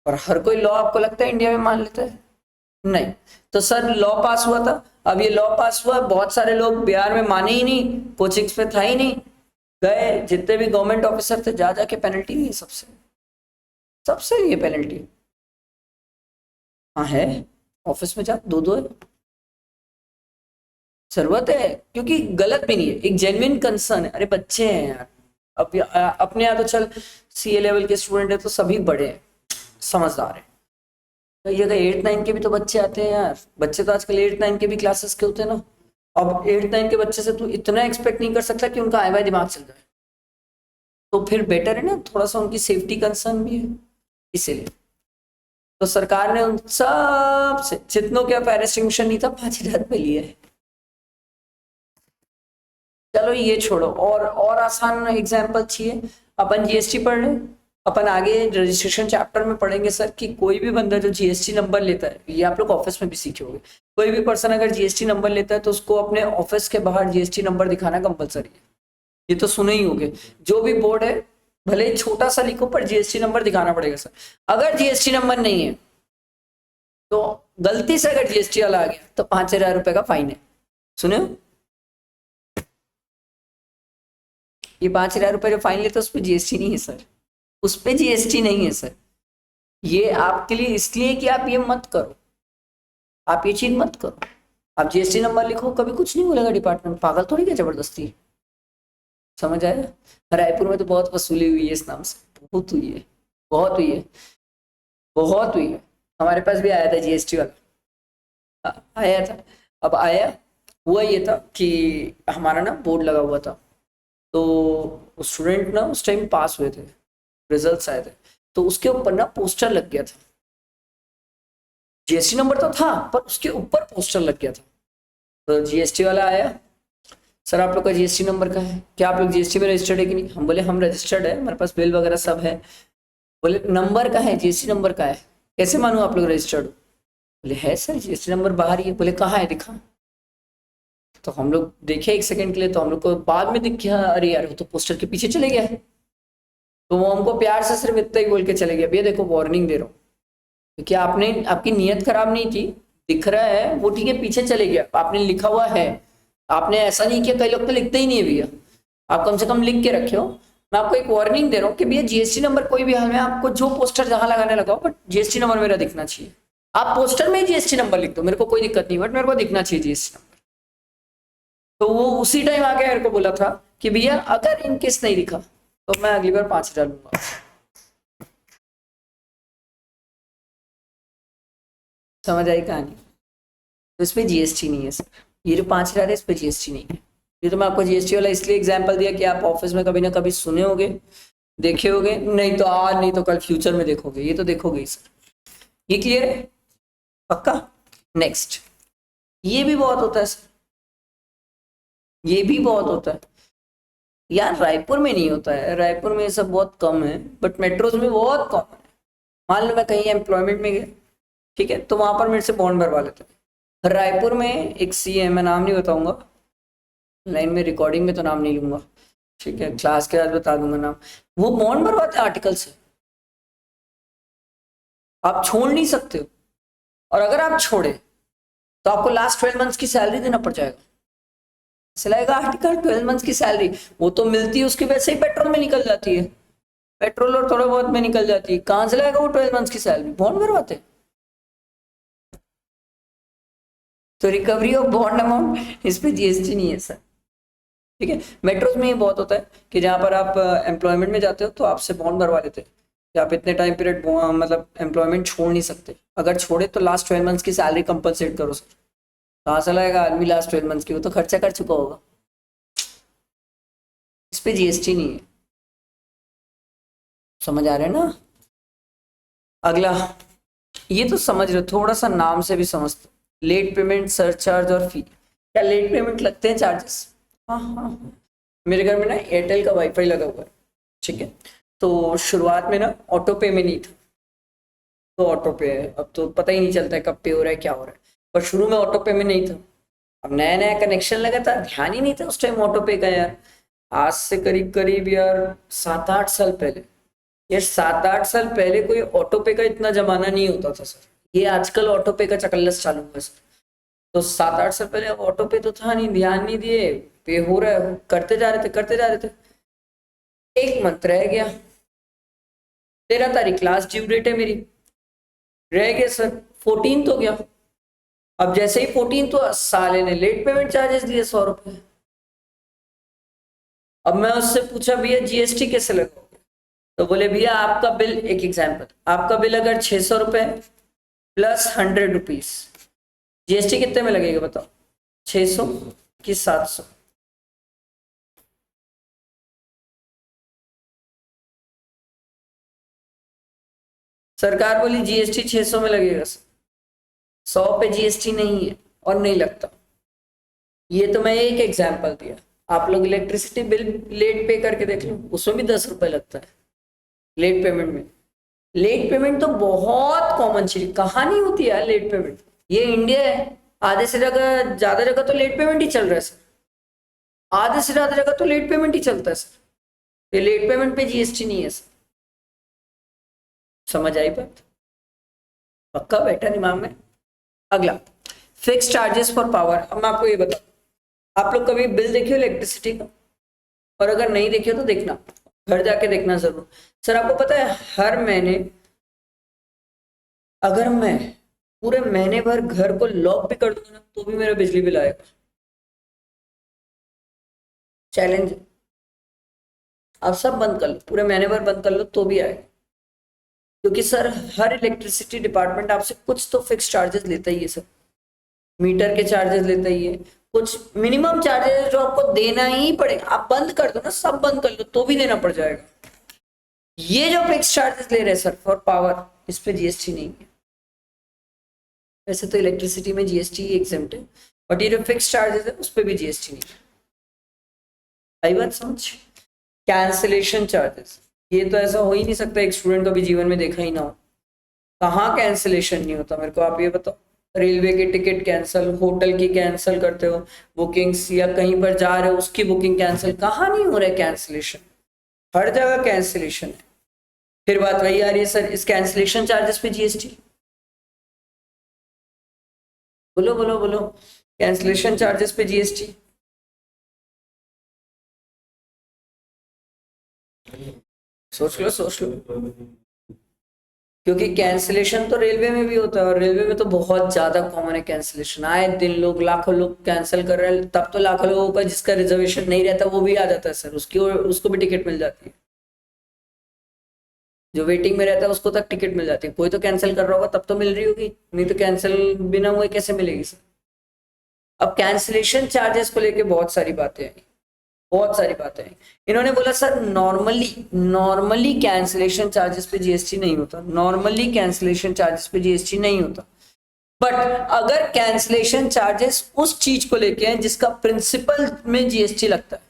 और हर कोई लॉ आपको लगता है इंडिया में मान लेता है? नहीं। तो सर लॉ पास हुआ था, अब ये लॉ पास हुआ, बहुत सारे लोग बिहार में माने ही नहीं, कोचिंग्स पे था ही नहीं, गए जितने भी गवर्नमेंट ऑफिसर थे, जा जाके पेनल्टी दी है सबसे, सबसे ये पेनल्टी। हाँ है, ऑफिस में जा, दो दो है, जरूरत है, क्योंकि गलत भी नहीं है, एक जेन्युइन कंसर्न है। अरे बच्चे हैं यार, अब अपने यहाँ तो चल सीए लेवल के स्टूडेंट है तो सभी बड़े हैं, समझदार हैं। कई जगह 8-9 के भी तो बच्चे आते हैं यार, बच्चे तो आजकल 8-9 के भी क्लासेस के होते हैं ना। अब 8-9 के बच्चे से तू इतना एक्सपेक्ट नहीं कर सकता कि उनका आए बाय दिमाग चल जाए, तो फिर बेटर है ना, थोड़ा सा उनकी सेफ्टी कंसर्न भी है, इसीलिए तो सरकार ने उन सब से जितनों के फायर एक्सटिंग्विशर नहीं था 5,000 रुपये लिए है। चलो ये छोड़ो, और आसान एग्जाम्पल चाहिए, अपन जीएसटी पढ़ रहे, अपन आगे रजिस्ट्रेशन चैप्टर में पढ़ेंगे सर कि कोई भी बंदा जो जीएसटी नंबर लेता है, ये आप लोग ऑफिस में भी सीखे होंगे, कोई भी पर्सन अगर जीएसटी नंबर लेता है तो उसको अपने ऑफिस के बाहर जीएसटी नंबर दिखाना कंपलसरी है। ये तो सुने ही होंगे, जो भी बोर्ड है भले ही छोटा सा लिखो पर जीएसटी नंबर दिखाना पड़ेगा सर। अगर जीएसटी नंबर नहीं है तो गलती से अगर जीएसटी वाला आ गया तो 5,000 रुपए का फाइन है, सुने हो? ये 5,000 रुपए जो फाइन लेते हैं उस पर जीएसटी नहीं है सर, उस पर जीएसटी नहीं है सर। ये आपके लिए इसलिए कि आप ये मत करो, आप ये चीज मत करो, आप जीएसटी नंबर लिखो, कभी कुछ नहीं बोलेगा डिपार्टमेंट, पागल थोड़ी क्या जबरदस्ती, समझ आया? रायपुर में तो बहुत वसूली हुई है इस नाम से, बहुत हुई है, बहुत हुई है, बहुत हुई है। हमारे पास भी आया था जीएसटी वाला, आया था। अब आया, हुआ ये था कि हमारा ना बोर्ड लगा हुआ था, तो स्टूडेंट ना उस टाइम पास हुए थे, रिजल्ट्स आए थे, तो उसके ऊपर ना पोस्टर लग गया था, जीएसटी नंबर तो था पर उसके ऊपर पोस्टर लग गया था। तो जीएसटी वाला आया, सर आप लोग का जीएसटी नंबर का है क्या, आप लोग जीएसटी में रजिस्टर्ड है कि नहीं? हम बोले हम रजिस्टर्ड है, हमारे पास बिल वगैरह सब है। बोले नंबर का है, जीएसटी नंबर का है, कैसे मानूं आप लोग रजिस्टर्ड हो? बोले है सर जीएसटी नंबर बाहर ही है। बोले कहाँ है, दिखा। तो हम लोग देखे एक सेकंड के लिए, तो हम लोग को बाद में दिख गया, अरे यार वो तो पोस्टर के पीछे चले गया है। तो वो हमको प्यार से सिर्फ इतना ही बोल के चले गया, भैया देखो वार्निंग दे रहा हूँ, क्योंकि आपने, आपकी नीयत खराब नहीं थी, दिख रहा है वो ठीक है, पीछे चले गया, आपने लिखा हुआ है, आपने ऐसा नहीं किया, कई लोग तो लिखते ही नहीं है भैया, आप कम से कम लिख के रखे हो। मैं आपको एक वार्निंग दे रहा हूँ कि भैया जीएसटी नंबर कोई भी हाल में आपको जो पोस्टर जहां लगाने लगाओ, बट जीएसटी नंबर मेरा दिखना चाहिए। आप पोस्टर में जीएसटी नंबर लिख दो, मेरे को कोई दिक्कत नहीं, बट मेरे को दिखना चाहिए जीएसटी नंबर। तो वो उसी टाइम आके मेरे को बोला था कि भैया अगर इनकेस नहीं दिखा तो मैं अगली बार 5,000 लूंगा। समझ आई कहानी? तो इस पे जीएसटी नहीं है सर, ये जो 5,000 है इस पे जीएसटी नहीं है। ये तो मैं आपको जीएसटी वाला इसलिए एग्जांपल दिया कि आप ऑफिस में कभी ना कभी सुने होगे, देखे होगे, नहीं तो आज नहीं तो कल फ्यूचर में देखोगे, ये तो देखोगे ही सर। ये क्लियर है पक्का? नेक्स्ट, ये भी बहुत होता है सर, ये भी बहुत होता है यार, रायपुर में नहीं होता है, रायपुर में ये सब बहुत कम है, बट मेट्रोज में बहुत कम है। मान लो मैं कहीं एम्प्लॉयमेंट में गया, ठीक है, तो वहां पर मेरे से बॉन्ड भरवा लेते हैं। रायपुर में एक सी है, मैं नाम नहीं बताऊंगा, लाइन में रिकॉर्डिंग में तो नाम नहीं लूंगा, ठीक है, क्लास के बाद बता दूंगा नाम। वो बॉन्ड भरवाते हैं आर्टिकल से, आप छोड़ नहीं सकते हो, और अगर आप छोड़े तो आपको लास्ट 12 मंथ्स की सैलरी देना पड़ जाएगा। सिलाएगा आर्टिकल 12 मंथ्स की सैलरी, वो तो मिलती है उसकी वैसे ही पेट्रोल में निकल जाती है, पेट्रोल और थोड़ा बहुत में निकल जाती है, कहां से लाएगा वो 12 मंथ्स की सैलरी? बॉन्ड भरवाते हैं। तो रिकवरी ऑफ बॉन्ड अमाउंट, इस पे जीएसटी नहीं है सर, ठीक है। मेट्रोज में ये बहुत होता है कि जहां पर आप एम्प्लॉयमेंट में जाते हो तो आपसे बॉन्ड भरवा लेते हैं कि आप इतने टाइम पीरियड मतलब एम्प्लॉयमेंट छोड़ नहीं सकते, अगर छोड़े तो लास्ट 12 मंथ्स की सैलरी कंपलसेट करो सर। कहाँ से लाएगा आदमी लास्ट 12 मंथ्स की, वो तो खर्चा कर चुका होगा, इस पे जीएसटी नहीं है। समझ आ रहा है ना? अगला, ये तो समझ रहे हो, थोड़ा सा नाम से भी समझते, लेट पेमेंट, सरचार्ज और फी। क्या लेट पेमेंट लगते हैं चार्जेस? हाँ हाँ हाँ। मेरे घर में ना एयरटेल का वाईफाई लगा हुआ है, ठीक है, तो शुरुआत में ना ऑटो पे में नहीं था, तो ऑटो पे है, अब तो पता ही नहीं चलता है कब पे हो रहा है क्या हो रहा है, पर शुरू में ऑटो पे में नहीं था। अब नया नया कनेक्शन लगा था, ध्यान ही नहीं था उस टाइम ऑटो पे का यार। आज से करीब करीब यार 7-8 साल पहले, ये 7-8 साल पहले कोई ऑटो पे का इतना जमाना नहीं होता था सर। ये आजकल ऑटो पे का चकल्लस चालू हुआ सर। तो 7-8 साल पहले ऑटो पे तो था नहीं, ध्यान नहीं दिए, पे हो रहा है, करते जा रहे थे करते जा रहे थे। एक मंथ रह गया, 13 तारीख लास्ट ड्यू डेट है मेरी, रह गया सर, 14 हो गया। अब जैसे ही 14 तो साले ने लेट पेमेंट चार्जेस दिए 100 रुपए। अब मैं उससे पूछा भैया जीएसटी कैसे लगाओगे, तो बोले भैया आपका बिल, एक एग्जांपल, आपका बिल अगर 600 रुपए प्लस 100 रुपीज, जीएसटी कितने में लगेगा बताओ, 600 कि 700? सरकार बोली जीएसटी 600 में लगेगा सर, 100 पे जीएसटी नहीं है और नहीं लगता। ये तो मैं एक एग्जांपल दिया, आप लोग इलेक्ट्रिसिटी बिल लेट पे करके देख लो, उसमें भी 10 रुपए लगता है लेट पेमेंट में। लेट पेमेंट तो बहुत कॉमन चीज, कहाँ नहीं होती है लेट पेमेंट, ये इंडिया है। आधे से ज्यादा जगह तो लेट पेमेंट ही चल रहा है सर, आधे से ज्यादा जगह तो लेट पेमेंट ही चलता है सर। ये लेट पेमेंट पे जीएसटी नहीं है सर, समझ आई बात? पक्का बैठा दिमाग में? अगला, फिक्स चार्जेस फॉर पावर। अब मैं आपको ये बताऊं, आप लोग कभी बिल देखियो इलेक्ट्रिसिटी का? और अगर नहीं देखियो तो देखना, घर जाके देखना जरूर। सर आपको पता है हर महीने अगर मैं पूरे महीने भर घर को लॉक भी कर दूंगा ना तो भी मेरा बिजली बिल आएगा। चैलेंज, आप सब बंद कर लो, पूरे महीने भर बंद कर लो तो भी आएगा, क्योंकि सर हर इलेक्ट्रिसिटी डिपार्टमेंट आपसे कुछ तो फिक्स चार्जेस लेता ही है सर। मीटर के चार्जेस लेता ही है, कुछ मिनिमम चार्जेस जो आपको देना ही पड़ेगा। आप बंद कर दो ना, सब बंद कर लो तो भी देना पड़ जाएगा। ये जो फिक्स चार्जेस ले रहे हैं सर फॉर पावर, इस पे जीएसटी नहीं है। वैसे तो इलेक्ट्रिसिटी में जीएसटी एग्जेम्प्ट है, बट ये जो फिक्स चार्जेस है उस पर भी जीएसटी नहीं है। आई बात समझ? कैंसिलेशन चार्जेस, ये तो ऐसा हो ही नहीं सकता एक स्टूडेंट कभी जीवन में देखा ही ना हो। कहाँ कैंसिलेशन नहीं होता मेरे को आप ये बताओ? रेलवे की टिकट कैंसिल, होटल की कैंसिल करते हो बुकिंग्स, या कहीं पर जा रहे हो उसकी बुकिंग कैंसिल, कहाँ नहीं हो रहा है कैंसिलेशन? हर जगह कैंसिलेशन है। फिर बात वही आ रही है सर, इस कैंसिलेशन चार्जेस पे जीएसटी, बोलो बोलो बोलो, कैंसिलेशन चार्जेस पे जीएसटी। सोच लो सोच लो, क्योंकि कैंसिलेशन तो रेलवे में भी होता है और रेलवे में तो बहुत ज्यादा कॉमन है कैंसिलेशन। आए दिन लोग, लाखों लोग कैंसिल कर रहे हैं, तब तो लाखों लोगों का जिसका रिजर्वेशन नहीं रहता वो भी आ जाता है सर, उसकी उसको भी टिकट मिल जाती है। जो वेटिंग में रहता है उसको तक टिकट मिल जाती है, कोई तो कैंसिल कर रहा होगा तब तो मिल रही होगी, नहीं तो कैंसिल बिना हुए कैसे मिलेगी सर? अब कैंसिलेशन चार्जेस को लेके बहुत सारी बातें हैं, बहुत सारी बातें हैं। इन्होंने बोला sir normally normally cancellation charges पे जीएसटी नहीं होता, नॉर्मली कैंसिलेशन चार्जेस पे जीएसटी नहीं होता। बट अगर कैंसिलेशन चार्जेस उस चीज को लेके हैं जिसका प्रिंसिपल में जीएसटी लगता है,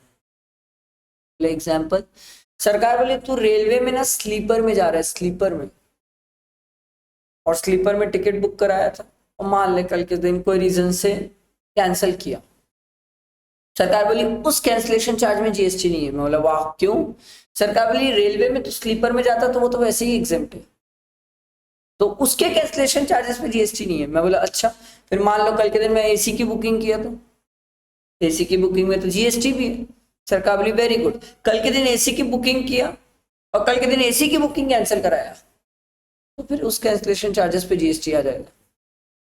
एग्जाम्पल, सरकार बोले तू रेलवे में ना स्लीपर में जा रहा है, स्लीपर में, और स्लीपर में टिकट बुक कराया था और मान ले कल के दिन कोई रीजन से कैंसिल किया, सरकार बोली उस कैंसिलेशन चार्ज में जीएसटी नहीं है। मैं बोला वाह क्यों? सरकार बोली रेलवे में तो स्लीपर में जाता तो वो तो वैसे ही एग्जेम्प्ट है, तो उसके कैंसिलेशन चार्जेस पे जीएसटी नहीं है। मैं बोला अच्छा, फिर मान लो कल के दिन मैं एसी की बुकिंग किया तो एसी की बुकिंग में तो जीएसटी भी है। सरकार बोली वेरी गुड, कल के दिन एसी की बुकिंग किया और कल के दिन एसी की बुकिंग कैंसिल कराया तो फिर उस कैंसिलेशन चार्जेस पे जीएसटी आ जाएगा।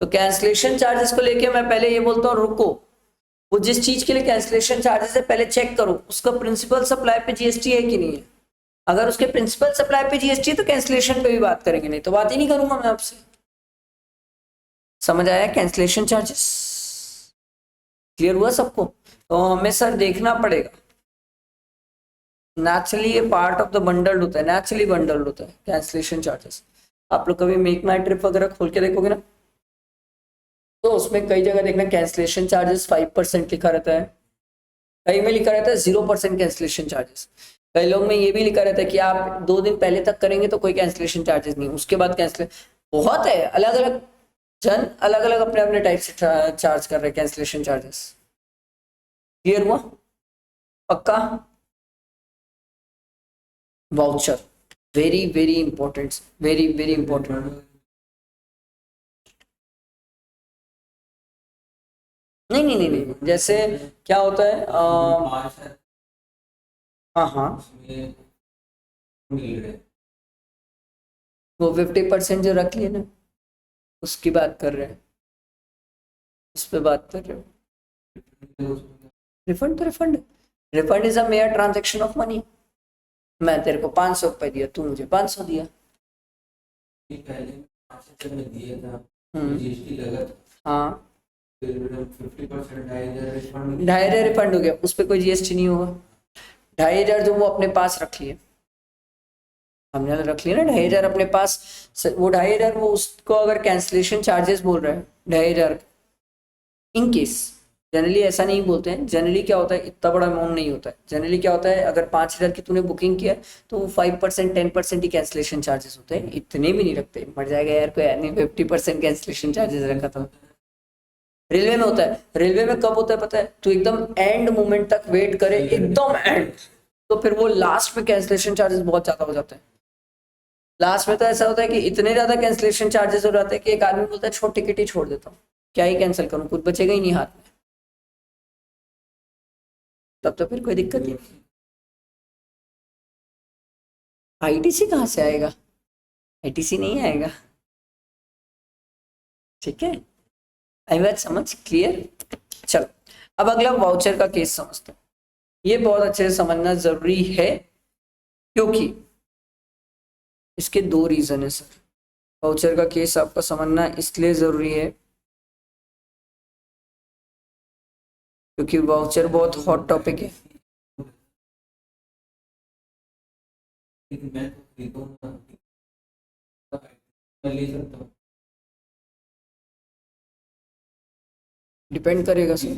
तो कैंसिलेशन चार्जेस को लेके मैं पहले ये बोलता हूँ रुको, वो जिस चीज के लिए कैंसिलेशन चार्जेस है पहले चेक करो उसका प्रिंसिपल सप्लाई पे जीएसटी है कि नहीं है। अगर उसके प्रिंसिपल सप्लाई पे जीएसटी तो कैंसिलेशन पे भी बात करेंगे, नहीं तो बात ही नहीं करूंगा मैं आपसे। समझ आया कैंसिलेशन चार्जेस? क्लियर हुआ सबको? तो हमें सर देखना पड़ेगा, नेचुरली ये पार्ट ऑफ द बंडल होता है, नेचुरली बंडल होता है कैंसिलेशन चार्जेस। आप लोग कभी मेक माई ट्रिप वगैरह खोल के देखोगे ना तो उसमें कई जगह देखना कैंसिलेशन चार्जेस 5% लिखा रहता है, कई में लिखा रहता है 0% कैंसिलेशन चार्जेस, कई लोग में ये भी लिखा रहता है कि आप 2 दिन पहले तक करेंगे तो कोई कैंसिलेशन चार्जेस नहीं, उसके बाद कैंसिल, बहुत है अलग अलग जन अलग अलग अपने अपने टाइप से चार्ज कर रहे हैं कैंसिलेशन चार्जेस। क्लियर हुआ? पक्का? Voucher very very important, very very important. नहीं नहीं नहीं नहीं, जैसे क्या होता है हाँ हाँ, वो 50% जो रख लिए ना, उसकी बात कर रहे हैं, उस पर बात कर रहे हो। रिफंड तो refund, refund is a mayor transaction of money. मैं तेरे को 500 रुपए दिया, तू मुझे 500 दिया। हाँ, 2,500 रिफंड हो गया, उस पर कोई जीएसटी नहीं होगा। 2,500 जो वो अपने पास रख लिए, हमने रख लिया ना 2,500 अपने पास। वो 2,500 वो उसको अगर कैंसिलेशन चार्जेस बोल रहे हैं 2,500 इन केस, जनरली ऐसा नहीं बोलते हैं। जनरली क्या होता है, इतना बड़ा अमाउंट नहीं होता है। जनरली क्या होता है, अगर 5,000 की तूने बुकिंग किया तो वो 5% 10% ही कैंसिलेशन चार्जेस होते हैं, इतने भी नहीं रखते। मर जाएगा यार कोई नहीं, 50% कैंसिलेशन चार्जेस रखा था। रेलवे में होता है, रेलवे में कब होता है पता है, तो एकदम एंड मोमेंट तक वेट करे, एकदम एंड, तो फिर वो लास्ट में कैंसिलेशन चार्जेस बहुत ज्यादा हो जाते हैं। लास्ट में तो ऐसा होता है कि इतने ज्यादा कैंसिलेशन चार्जेस हो जाते हैं कि एक आदमी बोलता है छोड़, टिकट ही छोड़ देता हूँ, क्या ही कैंसिल करूँ, कुछ बचेगा ही नहीं हाथ में। तब तो फिर कोई दिक्कत नहीं। आईटीसी कहाँ से आएगा, आईटीसी नहीं आएगा। ठीक है, आई बात समझ क्लियर? चलो, अब अगला वाउचर का केस समझते हैं। ये बहुत अच्छे से समझना जरूरी है, क्योंकि इसके दो रीजन है सर। वाउचर का केस आपका समझना इसलिए जरूरी है क्योंकि वाउचर बहुत हॉट टॉपिक है। डिपेंड करेगा सर।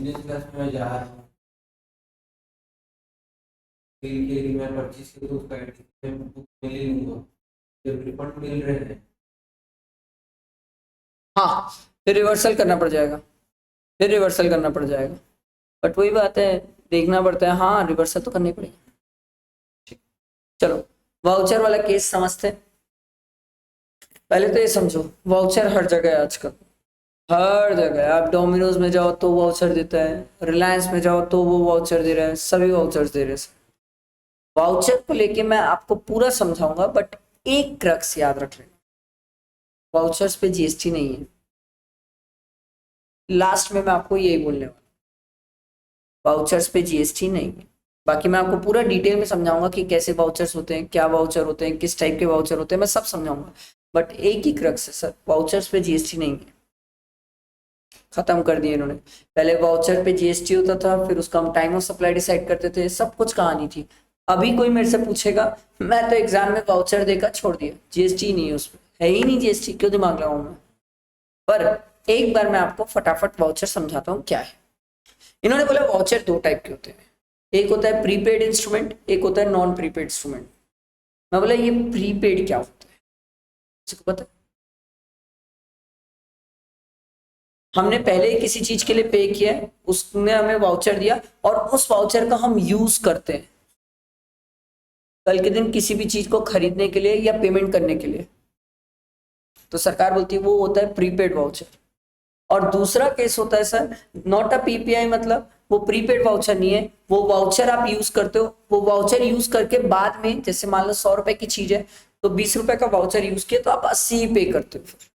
हाँ, फिर रिवर्सल करना पड़ जाएगा, फिर रिवर्सल करना पड़ जाएगा। बट वही बात है, देखना पड़ता है। हाँ, रिवर्सल तो करनी पड़ेगी। चलो, वाउचर वाला केस समझते हैं। पहले तो ये समझो, वाउचर हर जगह है आजकल, हर जगह। आप डोमिनोज में जाओ तो वाउचर देता है, रिलायंस में जाओ तो वो वाउचर दे रहा है, सभी वाउचर्स दे रहे हैं। वाउचर को लेके मैं आपको पूरा समझाऊंगा, बट एक क्रक्स याद रख लेना, वाउचर्स पे जीएसटी नहीं है। लास्ट में मैं आपको यही बोलने वाला, वाउचर्स पे जीएसटी नहीं है। बाकी मैं आपको पूरा डिटेल में समझाऊंगा कि कैसे वाउचर्स होते हैं, क्या वाउचर होते हैं, किस टाइप के वाउचर होते हैं, मैं सब समझाऊंगा। बट एक ही क्रक्स है सर, वाउचर्स पे जीएसटी नहीं है। खत्म कर दिए इन्होंने। पहले वाउचर पे जीएसटी होता था, फिर उसका हम टाइम ऑफ सप्लाई डिसाइड करते थे, सब कुछ कहानी थी। अभी कोई मेरे से पूछेगा, मैं तो एग्जाम में वाउचर देकर छोड़ दिया, जीएसटी नहीं है उसमें, है ही नहीं जीएसटी, क्यों दिमाग लगाऊं मैं। पर एक बार मैं आपको फटाफट वाउचर समझाता हूँ क्या है। इन्होंने बोला वाउचर दो टाइप के होते हैं, एक होता है प्रीपेड इंस्ट्रूमेंट, एक होता है नॉन प्रीपेड इंस्ट्रूमेंट। मैं बोला ये प्रीपेड क्या होता है, किसी को पता? हमने पहले किसी चीज के लिए पे किया है, उसने हमें वाउचर दिया और उस वाउचर का हम यूज करते हैं कल के दिन किसी भी चीज को खरीदने के लिए या पेमेंट करने के लिए, तो सरकार बोलती है वो होता है प्रीपेड वाउचर। और दूसरा केस होता है सर नॉट अ पीपीआई, मतलब वो प्रीपेड वाउचर नहीं है, वो वाउचर आप यूज करते हो, वो वाउचर यूज करके बाद में, जैसे मान लो 100 रुपए की चीज है तो 20 रुपए का वाउचर यूज किया तो आप 80 ही पे करते हो। फिर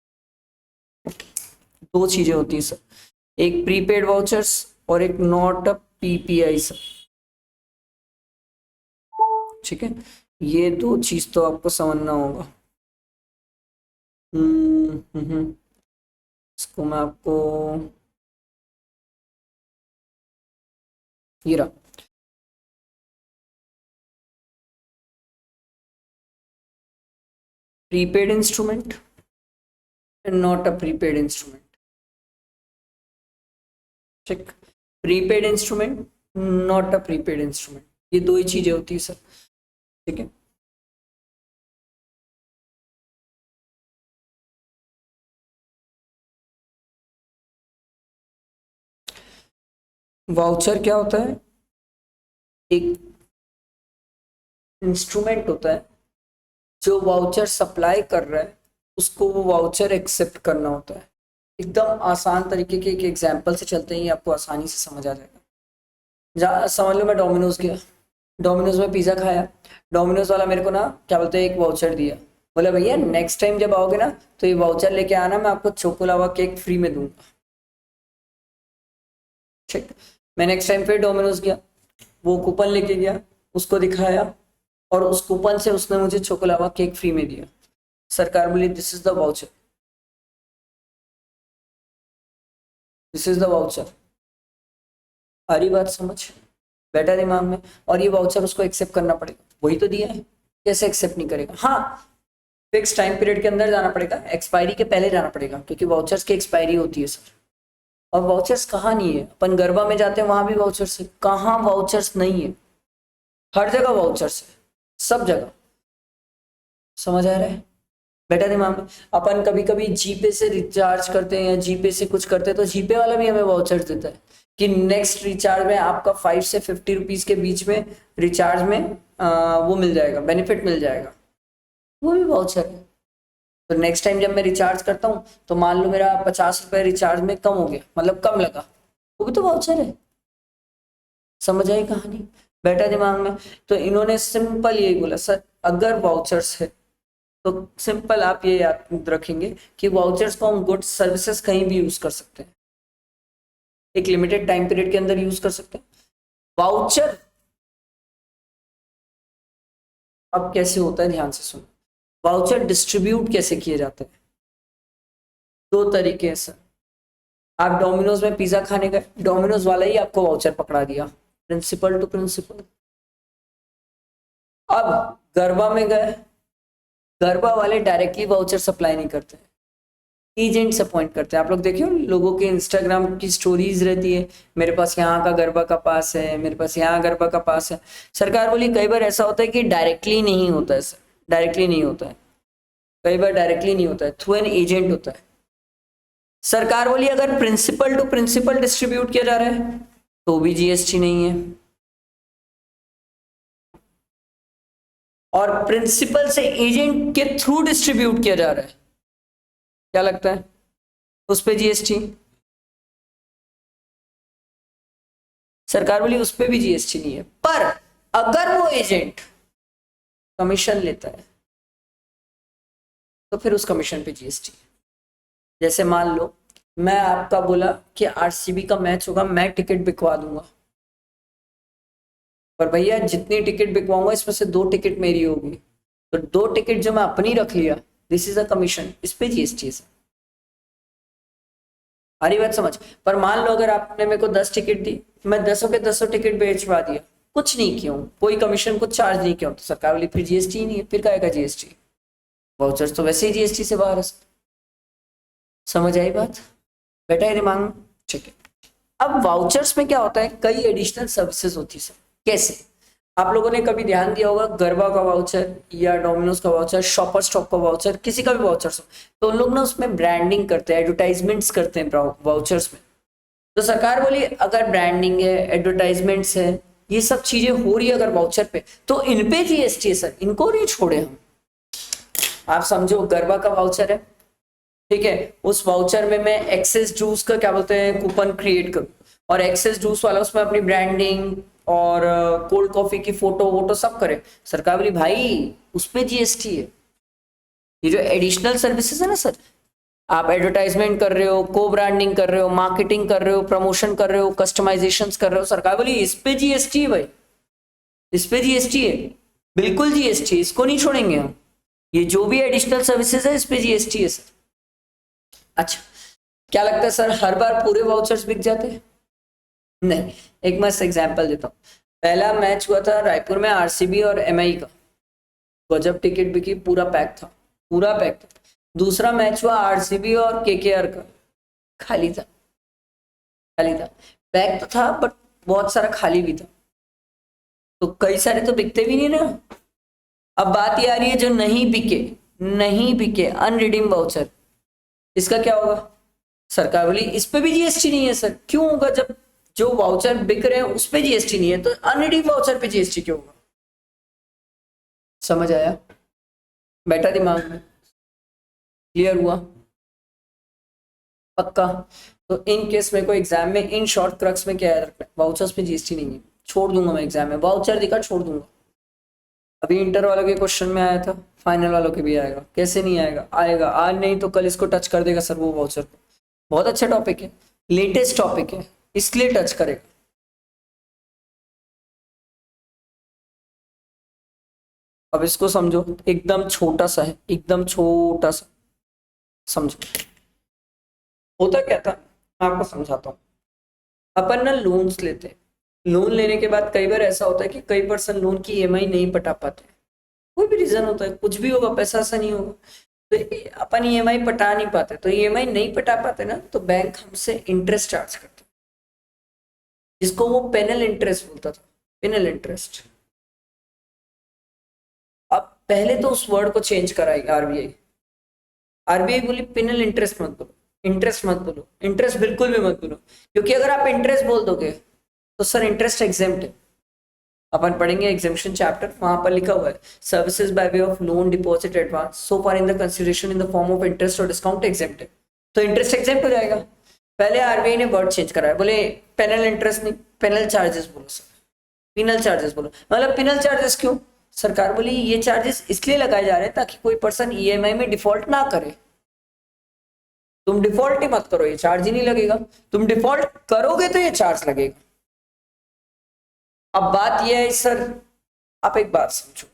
दो चीजें होती है सर, एक प्रीपेड वाउचर्स और एक नॉट अ पीपीआई सर। ठीक है, ये दो चीज तो आपको समझना होगा। इसको मैं आपको, ये रहा, prepaid instrument and not a prepaid instrument. ठीक, prepaid instrument, not a prepaid instrument, ये दो ही चीजें होती है सर। ठीक है, वाउचर क्या होता है? एक इंस्ट्रूमेंट होता है जो वाउचर सप्लाई कर रहा है, उसको वो वाउचर एक्सेप्ट करना होता है। एकदम आसान तरीके के एक एग्जाम्पल से चलते हैं, आपको आसानी से समझ आ जाएगा। समझ लो मैं डोमिनोज गया, डोमिनोज में पिज़्ज़ा खाया, डोमिनोज वाला मेरे को ना क्या बोलते हैं एक वाउचर दिया, बोला भैया नेक्स्ट टाइम जब आओगे ना तो ये वाउचर लेके आना, मैं आपको चोकोलावा केक फ्री में दूंगा। ठीक, मैं नेक्स्ट टाइम फिर डोमिनोज गया, वो कूपन लेके गया, उसको दिखाया और उस कूपन से उसने मुझे चोकोलावा केक फ्री में दिया। सरकार बोली this is the voucher, this is the voucher. आ रही बात समझ? बैठा दिमाग में। और ये वाउचर उसको एक्सेप्ट करना पड़ेगा, वही तो दिया है, कैसे एक्सेप्ट नहीं करेगा? हाँ, फिक्स टाइम पीरियड के अंदर जाना पड़ेगा, एक्सपायरी के पहले जाना पड़ेगा, क्योंकि वाउचर्स की एक्सपायरी होती है सर। और वाउचर्स कहाँ नहीं है? अपन गरबा में जाते हैं वहां भी वाउचर्स है, कहाँ वाउचर्स नहीं है? हर जगह वाउचर्स है, सब जगह। समझ आ रहा है? बेटा दिमाग में। अपन कभी कभी जीपे से रिचार्ज करते हैं या जीपे से कुछ करते हैं, तो जीपे वाला भी हमें वाउचर्स देता है कि नेक्स्ट रिचार्ज में आपका 5 से 50 रुपीज के बीच में रिचार्ज में वो मिल जाएगा, बेनिफिट मिल जाएगा, वो भी वाउचर है। तो नेक्स्ट टाइम जब मैं रिचार्ज करता हूँ तो मान लो मेरा 50 रुपये रिचार्ज में कम हो गया, मतलब कम लगा, वो भी तो वाउचर है। समझ आई कहानी? बैठा दिमाग में। तो इन्होंने सिंपल यही बोला सर, अगर वाउचर्स है तो सिंपल आप ये याद रखेंगे कि वाउचर्स को हम गुड्स सर्विसेज कहीं भी यूज कर सकते हैं, एक लिमिटेड टाइम पीरियड के अंदर यूज कर सकते हैं। वाउचर अब कैसे होता है, ध्यान से सुनो। वाउचर डिस्ट्रीब्यूट कैसे किए जाते हैं? दो तरीके हैं सर। आप डोमिनोज में पिज्जा खाने गए, डोमिनोज वाला ही आपको वाउचर पकड़ा दिया, प्रिंसिपल टू प्रिंसिपल। अब गरबा में गए, गरबा वाले डायरेक्टली वाउचर सप्लाई नहीं करते, एजेंट्स अपॉइंट करते हैं। आप लोग देखिए लोगों के इंस्टाग्राम की स्टोरीज रहती है, मेरे पास यहाँ का गरबा का पास है, मेरे पास यहाँ गरबा का पास है। सरकार बोली कई बार ऐसा होता है कि डायरेक्टली नहीं होता है सर, डायरेक्टली नहीं होता है, कई बार डायरेक्टली नहीं होता है, थ्रू एन एजेंट होता है। सरकार बोली अगर प्रिंसिपल टू प्रिंसिपल डिस्ट्रीब्यूट किया जा रहा है तो भी जीएसटी नहीं है, और प्रिंसिपल से एजेंट के थ्रू डिस्ट्रीब्यूट किया जा रहा है, क्या लगता है उस पे जीएसटी? सरकार बोली उस पे भी जीएसटी नहीं है। पर अगर वो एजेंट कमीशन लेता है तो फिर उस कमीशन पे जीएसटी। जैसे मान लो मैं आपका बोला कि आरसीबी का मैच होगा, मैं टिकट बिकवा दूंगा, पर भैया जितनी टिकट बिकवाऊंगा इसमें से 2 टिकट मेरी होगी, तो 2 टिकट जो मैं अपनी रख लिया, दिस इज अ कमीशन, इस पे जीएसटी है। हरी बात समझ? पर मान लो अगर आपने मेरे को 10 टिकट दी, मैं 10 के 10 टिकट बेचवा दिया, कुछ नहीं क्यों, कोई कमीशन कुछ चार्ज नहीं किया, तो सरकार वाली फिर जीएसटी ही नहीं है, फिर क्या आएगा जीएसटी? वाउचर्स तो वैसे ही जीएसटी से बाहर है। समझ आई बात? बैठा है दिमाग में? ठीक है। अब वाउचर्स में क्या होता है, कई एडिशनल सर्विसेज होती है सर। कैसे? आप लोगों ने कभी ध्यान दिया होगा, गरबा का वाउचर या डोमिनोज का वाउचर, शॉपर स्टॉप का वाउचर, किसी का भी वाउचर हो, तो उन लोग ना उसमें ब्रांडिंग करते हैं, एडवर्टाइजमेंट्स करते हैं वाउचर्स में। तो सरकार बोली अगर ब्रांडिंग है, एडवर्टाइजमेंट्स है, ये सब चीजें हो रही है अगर वाउचर पे, तो इन पे जीएसटी है सर, इनको नहीं छोड़े हम। आप समझो गरबा का वाउचर है, ठीक है, उस वाउचर में मैं एक्सेस जूस का क्या बोलते हैं कूपन क्रिएट करूं, और एक्सेस जूस वाला उसमें अपनी ब्रांडिंग और कोल्ड कॉफी की फोटो वोटो सब करे, सरकार बोली भाई उस पे जीएसटी है। ये जो एडिशनल सर्विसेज है ना सर, आप एडवर्टाइजमेंट कर रहे हो, को ब्रांडिंग कर रहे हो, मार्केटिंग कर रहे हो, प्रमोशन कर रहे हो, कस्टमाइजेशंस कर रहे हो, सरकार बोली इस पे जीएसटी है भाई, इस पे जीएसटी है, बिल्कुल जीएसटी, इसको नहीं छोड़ेंगे हम, ये जो भी एडिशनल सर्विसेज है इस पे जीएसटी है सर। अच्छा, क्या लगता है सर हर बार पूरे वाउचर्स बिक जाते हैं? नहीं, एक मस्त एग्जांपल देता हूँ। पहला मैच हुआ था रायपुर में आरसीबी और एमआई का, गजब टिकट बिकी, पूरा पैक था, पूरा पैक था। दूसरा मैच हुआ आरसीबी और केकेआर का, खाली था, खाली था, पैक तो था बट बहुत सारा खाली भी था, तो कई सारे तो बिकते भी नहीं ना। अब बात ये आ रही है जो नहीं बिके, नहीं बिके अनरिडीम वाउचर, इसका क्या होगा? सरकार बोली इस पे भी जीएसटी नहीं है सर। क्यों होगा? जब जो वाउचर बिक रहे हैं उस पे जीएसटी नहीं है, तो अनरिडीम वाउचर पे जीएसटी क्यों होगा? समझ आया? बैठा दिमाग में? क्लियर हुआ? पक्का? तो इन केस में कोई एग्जाम में इन शॉर्ट क्रक्स में क्या याद रखना है, वाउचर्स पे जीएसटी नहीं है। छोड़ दूंगा मैं एग्जाम में, वाउचर दिखा छोड़ दूंगा। अभी इंटर वालों के क्वेश्चन में आया था, फाइनल वालों के भी आएगा। कैसे नहीं आएगा? आएगा। आज नहीं तो कल इसको टच कर देगा सर वो वाउचर को। बहुत अच्छा टॉपिक है, लेटेस्ट टॉपिक है, इसलिए टच करेगा। अब इसको समझो, एकदम छोटा सा है, एकदम छोटा सा समझो। होता क्या था मैं आपको समझाता हूँ। अपन ना लोन्स लेते हैं, लोन लेने के बाद कई बार ऐसा होता है कि कई पर्सन लोन की ईएमआई नहीं पटा पाते, कोई भी रीजन होता है, कुछ भी होगा, पैसा ऐसा नहीं होगा, तो अपन ईएमआई पटा नहीं पाते। तो ईएमआई नहीं पटा पाते ना, तो बैंक हमसे इंटरेस्ट चार्ज करता है, जिसको वो पेनल इंटरेस्ट बोलता था, पेनल इंटरेस्ट। अब पहले तो उस वर्ड को चेंज कराएगी आरबीआई। आरबीआई बोली पेनल इंटरेस्ट मत बोलो, इंटरेस्ट मत बोलो, इंटरेस्ट बिल्कुल भी मत बोलो, क्योंकि अगर आप इंटरेस्ट बोल दोगे तो सर इंटरेस्ट एग्जेम्प्ट है। अपन पढ़ेंगे एग्जेम्पशन चैप्टर, वहां पर लिखा हुआ है services by way of loan deposit advance so for in the consideration in the form of interest और डिस्काउंट एग्जेम्प्ट है, तो इंटरेस्ट एग्जेम्प्ट हो जाएगा। पहले आरबीआई ने वर्ड चेंज कराया, बोले पेनल इंटरेस्ट नहीं, पेनल चार्जेस बोलो सर, पिनल चार्जेस बोलो। मतलब पिनल चार्जेस क्यों? सरकार बोली ये चार्जेस इसलिए लगाए जा रहे हैं ताकि कोई पर्सन ईएमआई में डिफॉल्ट ना करे। तुम डिफॉल्ट ही मत करो, ये चार्ज ही नहीं लगेगा। तुम डिफॉल्ट करोगे तो ये चार्ज लगेगा। अब बात यह है सर, आप एक बात समझो,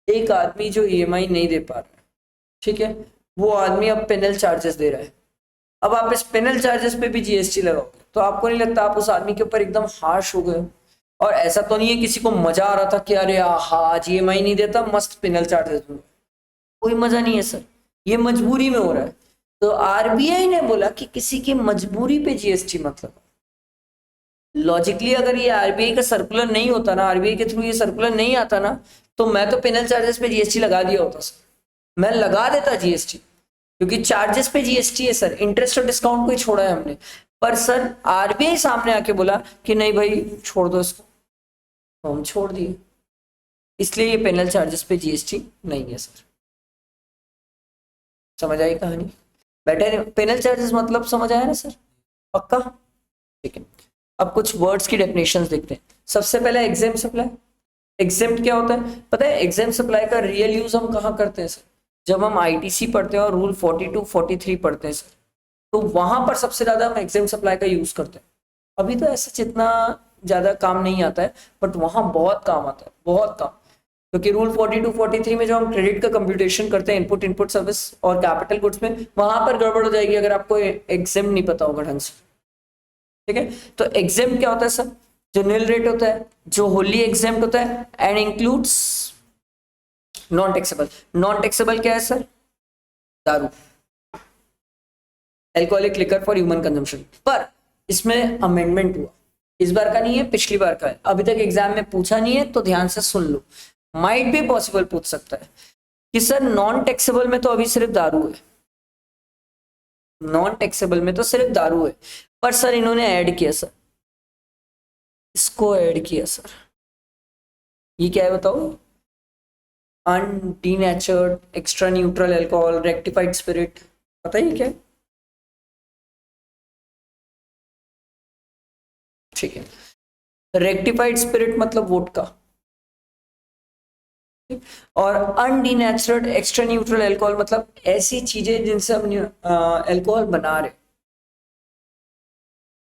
एक आदमी जो ईएमआई नहीं दे पा रहा है, ठीक है, वो आदमी अब पेनल चार्जेस दे रहा है। अब आप इस पेनल चार्जेस पे भी जीएसटी लगाओगे, तो आपको नहीं लगता आप उस आदमी के ऊपर एकदम हार्श हो गए? और ऐसा तो नहीं है किसी को मजा आ रहा था कि अरे आहा आज ईएमआई नहीं देता, मस्त पेनल चार्जेस दूंगा। कोई मजा नहीं है सर, ये मजबूरी में हो रहा है। तो आरबीआई ने बोला कि किसी की मजबूरी पे जीएसटी मत लगाओ। लॉजिकली अगर ये आरबीआई का सर्कुलर नहीं होता ना, आरबीआई के थ्रू ये सर्कुलर नहीं आता ना, तो मैं तो पेनल चार्जेस पे जीएसटी लगा दिया होता सर, मैं लगा देता जीएसटी, क्योंकि चार्जेस पे जीएसटी है सर, इंटरेस्ट और डिस्काउंट को ही छोड़ा है हमने। पर सर आरबीआई सामने आके बोला कि नहीं भाई छोड़ दो इसको, तो हम छोड़ दिए, इसलिए ये पेनल चार्जेस पे जीएसटी नहीं है सर। समझ आई कहानी? बेटे पेनल चार्जेस मतलब समझ आया ना सर? पक्का? ठीक है, अब कुछ वर्ड्स की डेफिनेशंस देखते हैं। सबसे पहले एग्जेम सप्लाई। एग्जेम्प्ट क्या होता है पता है? एग्जेम्प्ट सप्लाई का रियल यूज हम कहाँ करते हैं सर? जब हम आईटीसी पढ़ते हैं और रूल 42 43 पढ़ते हैं सर, तो वहां पर सबसे ज्यादा हम एग्जेम्प्ट सप्लाई का यूज करते हैं। अभी तो ऐसा जितना ज्यादा काम नहीं आता है, बट वहां बहुत काम आता है, बहुत काम। क्योंकि रूल 42 43 में जो हम क्रेडिट का कंप्यूटेशन करते हैं, इनपुट इनपुट सर्विस और कैपिटल गुड्स में, वहां पर गड़बड़ हो जाएगी अगर आपको एग्जेम्प्ट नहीं पता होगा ढंग से। ठीक है, तो एग्जेम्प्ट क्या होता है सर? जो नील रेट होता है, जो होली एग्जेम्प्ट होता है, and includes non taxable. Non taxable क्या है सर? दारू, alcoholic liquor for human consumption. पर इसमें अमेंडमेंट हुआ, इस बार का नहीं है, पिछली बार का है। अभी तक एग्जाम में पूछा नहीं है तो ध्यान से सुन लो, माइट भी पॉसिबल पूछ सकता है कि सर नॉन टैक्सेबल में तो अभी सिर्फ दारू है, नॉन टैक्सेबल में तो सिर्फ दारू है, पर सर इन्होंने ऐड किया सर, इसको ऐड किया सर। ये क्या है बताओ? Undenatured extra neutral alcohol rectified spirit, पता है क्या है? ठीक है, रेक्टिफाइड स्पिरिट मतलब वोडका, और अनडीनेचर्ड एक्स्ट्रा न्यूट्रल अल्कोहल मतलब ऐसी चीजें जिनसे हम अल्कोहल बना रहे,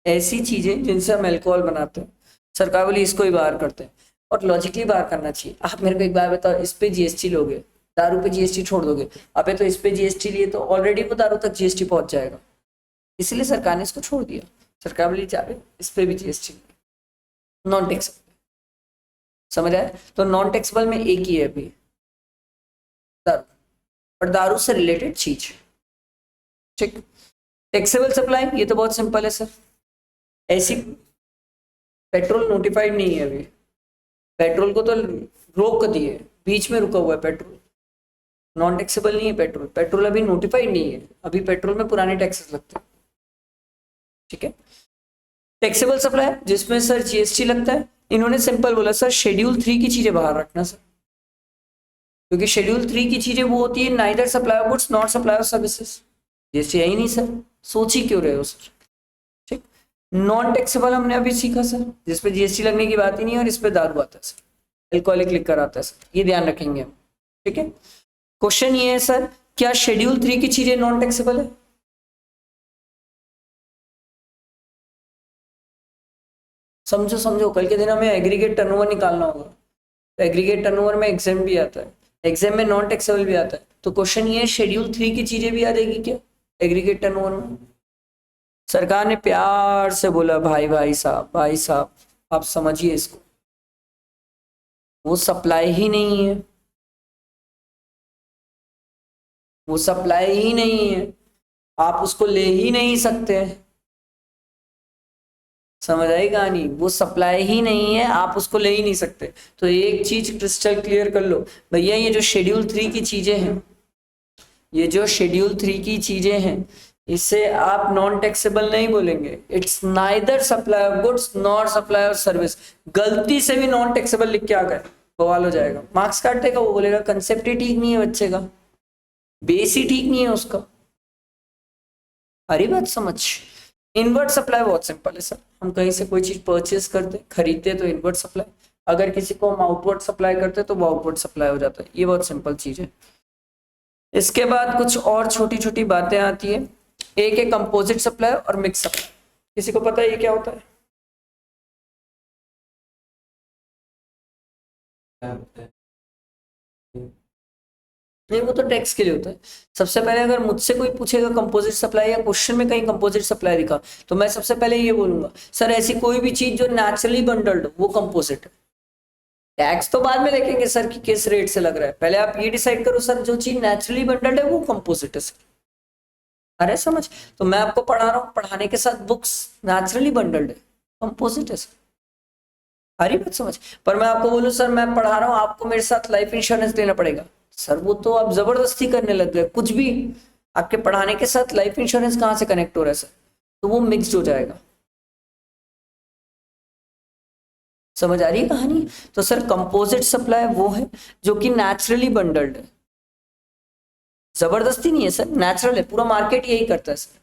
ऐसी चीजें जिनसे हम अल्कोहल बनाते हैं। सरकार बोली इसको ही बाहर करते हैं, और लॉजिकली बाहर करना चाहिए। आप मेरे को एक बार बताओ, इस पे जीएसटी लोगे, दारू पे जीएसटी छोड़ दोगे? अबे तो इस पे जीएसटी लिए तो ऑलरेडी वो दारू तक जीएसटी पहुंच जाएगा, इसलिए सरकार ने इसको छोड़ दिया। सरकार बोली जा रहे इस पे भी जीएसटी, नॉन टैक्सेबल। समझ आया? तो नॉन टैक्सेबल में एक ही है अभी, दारू, और दारू से रिलेटेड चीज। ठीक, टैक्सेबल सप्लाई ये तो बहुत सिंपल है सर, ऐसी पेट्रोल नोटिफाइड नहीं है अभी, पेट्रोल को तो रोक दिए, बीच में रुका हुआ है पेट्रोल, नॉन टैक्सेबल नहीं है पेट्रोल, पेट्रोल अभी नोटिफाइड नहीं है, अभी पेट्रोल में पुराने टैक्सेस लगते हैं। ठीक है, टैक्सेबल सप्लाई जिसमें सर जीएसटी लगता है, इन्होंने सिंपल बोला सर शेड्यूल 3 की चीजें बाहर रखना सर, क्योंकि शेड्यूल 3 की चीजें वो होती है neither supply of goods not supply of services. GST है ही नहीं सर, सोच ही क्यों रहे हो सर। ठीक, नॉन टैक्सेबल हमने अभी सीखा सर, जिसपे जीएसटी लगने की बात ही नहीं है, और इस पे दारू आता है सर, एल्कोहलिक लिकर आता है सर, ये ध्यान रखेंगे हम। ठीक है, क्वेश्चन ये है सर, क्या शेड्यूल 3 की चीजें नॉन टैक्सेबल है? समझो समझो, कल के दिन हमें एग्रीगेट टर्नओवर निकालना होगा, तो एग्रीगेट टर्नओवर में एग्जाम भी आता है, एग्जाम में नॉन टैक्सेबल भी आता है, तो क्वेश्चन ये है शेड्यूल 3 की चीजें भी आ जाएगी क्या एग्रीगेट टर्नओवर में? सरकार ने प्यार से बोला भाई साहब आप समझिए इसको, वो सप्लाई ही नहीं है, वो सप्लाई ही नहीं है, आप उसको ले ही नहीं सकते। समझ आई कहानी, वो सप्लाई ही नहीं है, आप उसको ले ही नहीं सकते। तो एक चीज क्रिस्टल क्लियर कर लो भैया, ये जो शेड्यूल 3 की चीजें हैं, ये जो शेड्यूल 3 की चीजें हैं, इसे आप नॉन टैक्सेबल नहीं बोलेंगे। It's neither supply of goods nor supply of service. गलती से भी नॉन टैक्सेबल लिख के आ गए, बवाल हो जाएगा, मार्क्स काट देगा, वो बोलेगा कंसेप्ट ही ठीक नहीं है बच्चे का, बेस ही ठीक नहीं है उसका। हरी बात समझ। इनवर्ट सप्लाई बहुत सिंपल है सर, हम कहीं से कोई चीज परचेस करते खरीदते तो इनवर्ट सप्लाई, अगर किसी को हम आउटवर्ड सप्लाई करते तो वो आउटवर्ड सप्लाई हो जाता है, ये बहुत सिंपल चीज है। इसके बाद कुछ और छोटी छोटी बातें आती है, एक है कंपोजिट सप्लाई और मिक्स सप्लाई। किसी को पता है ये क्या होता है? नहीं, वो तो टैक्स के लिए होता है। सबसे पहले अगर मुझसे कोई पूछेगा कंपोजिट सप्लाई या क्वेश्चन में कहीं कंपोजिट सप्लाई दिखा, तो मैं सबसे पहले ये बोलूंगा सर ऐसी कोई भी चीज जो नेचुरली बंडल्ड वो कंपोजिट है। टैक्स तो बाद में देखेंगे सर कि किस रेट से लग रहा है, पहले आप ये डिसाइड करो सर जो चीज नेचुरली बंडल्ड है वो कंपोजिट है सर। अरे समझ, तो मैं आपको पढ़ा रहा हूँ, पढ़ाने के साथ बुक्स नेचुरली बंडल्ड है, कंपोजिट है सर। अरे बात समझ, पर मैं आपको बोलूं सर मैं पढ़ा रहा हूँ, आपको मेरे साथ लाइफ इंश्योरेंस लेना पड़ेगा सर, वो तो आप जबरदस्ती करने लग गए कुछ भी। आपके पढ़ाने के साथ लाइफ इंश्योरेंस कहाँ से कनेक्ट हो रहा है सर? तो वो मिक्स्ड हो जाएगा। समझ आ रही है कहानी? तो सर कंपोजिट सप्लाई वो है जो कि नेचुरली बंडल्ड है, जबरदस्ती नहीं है सर, नेचुरल है, पूरा मार्केट यही करता है सर।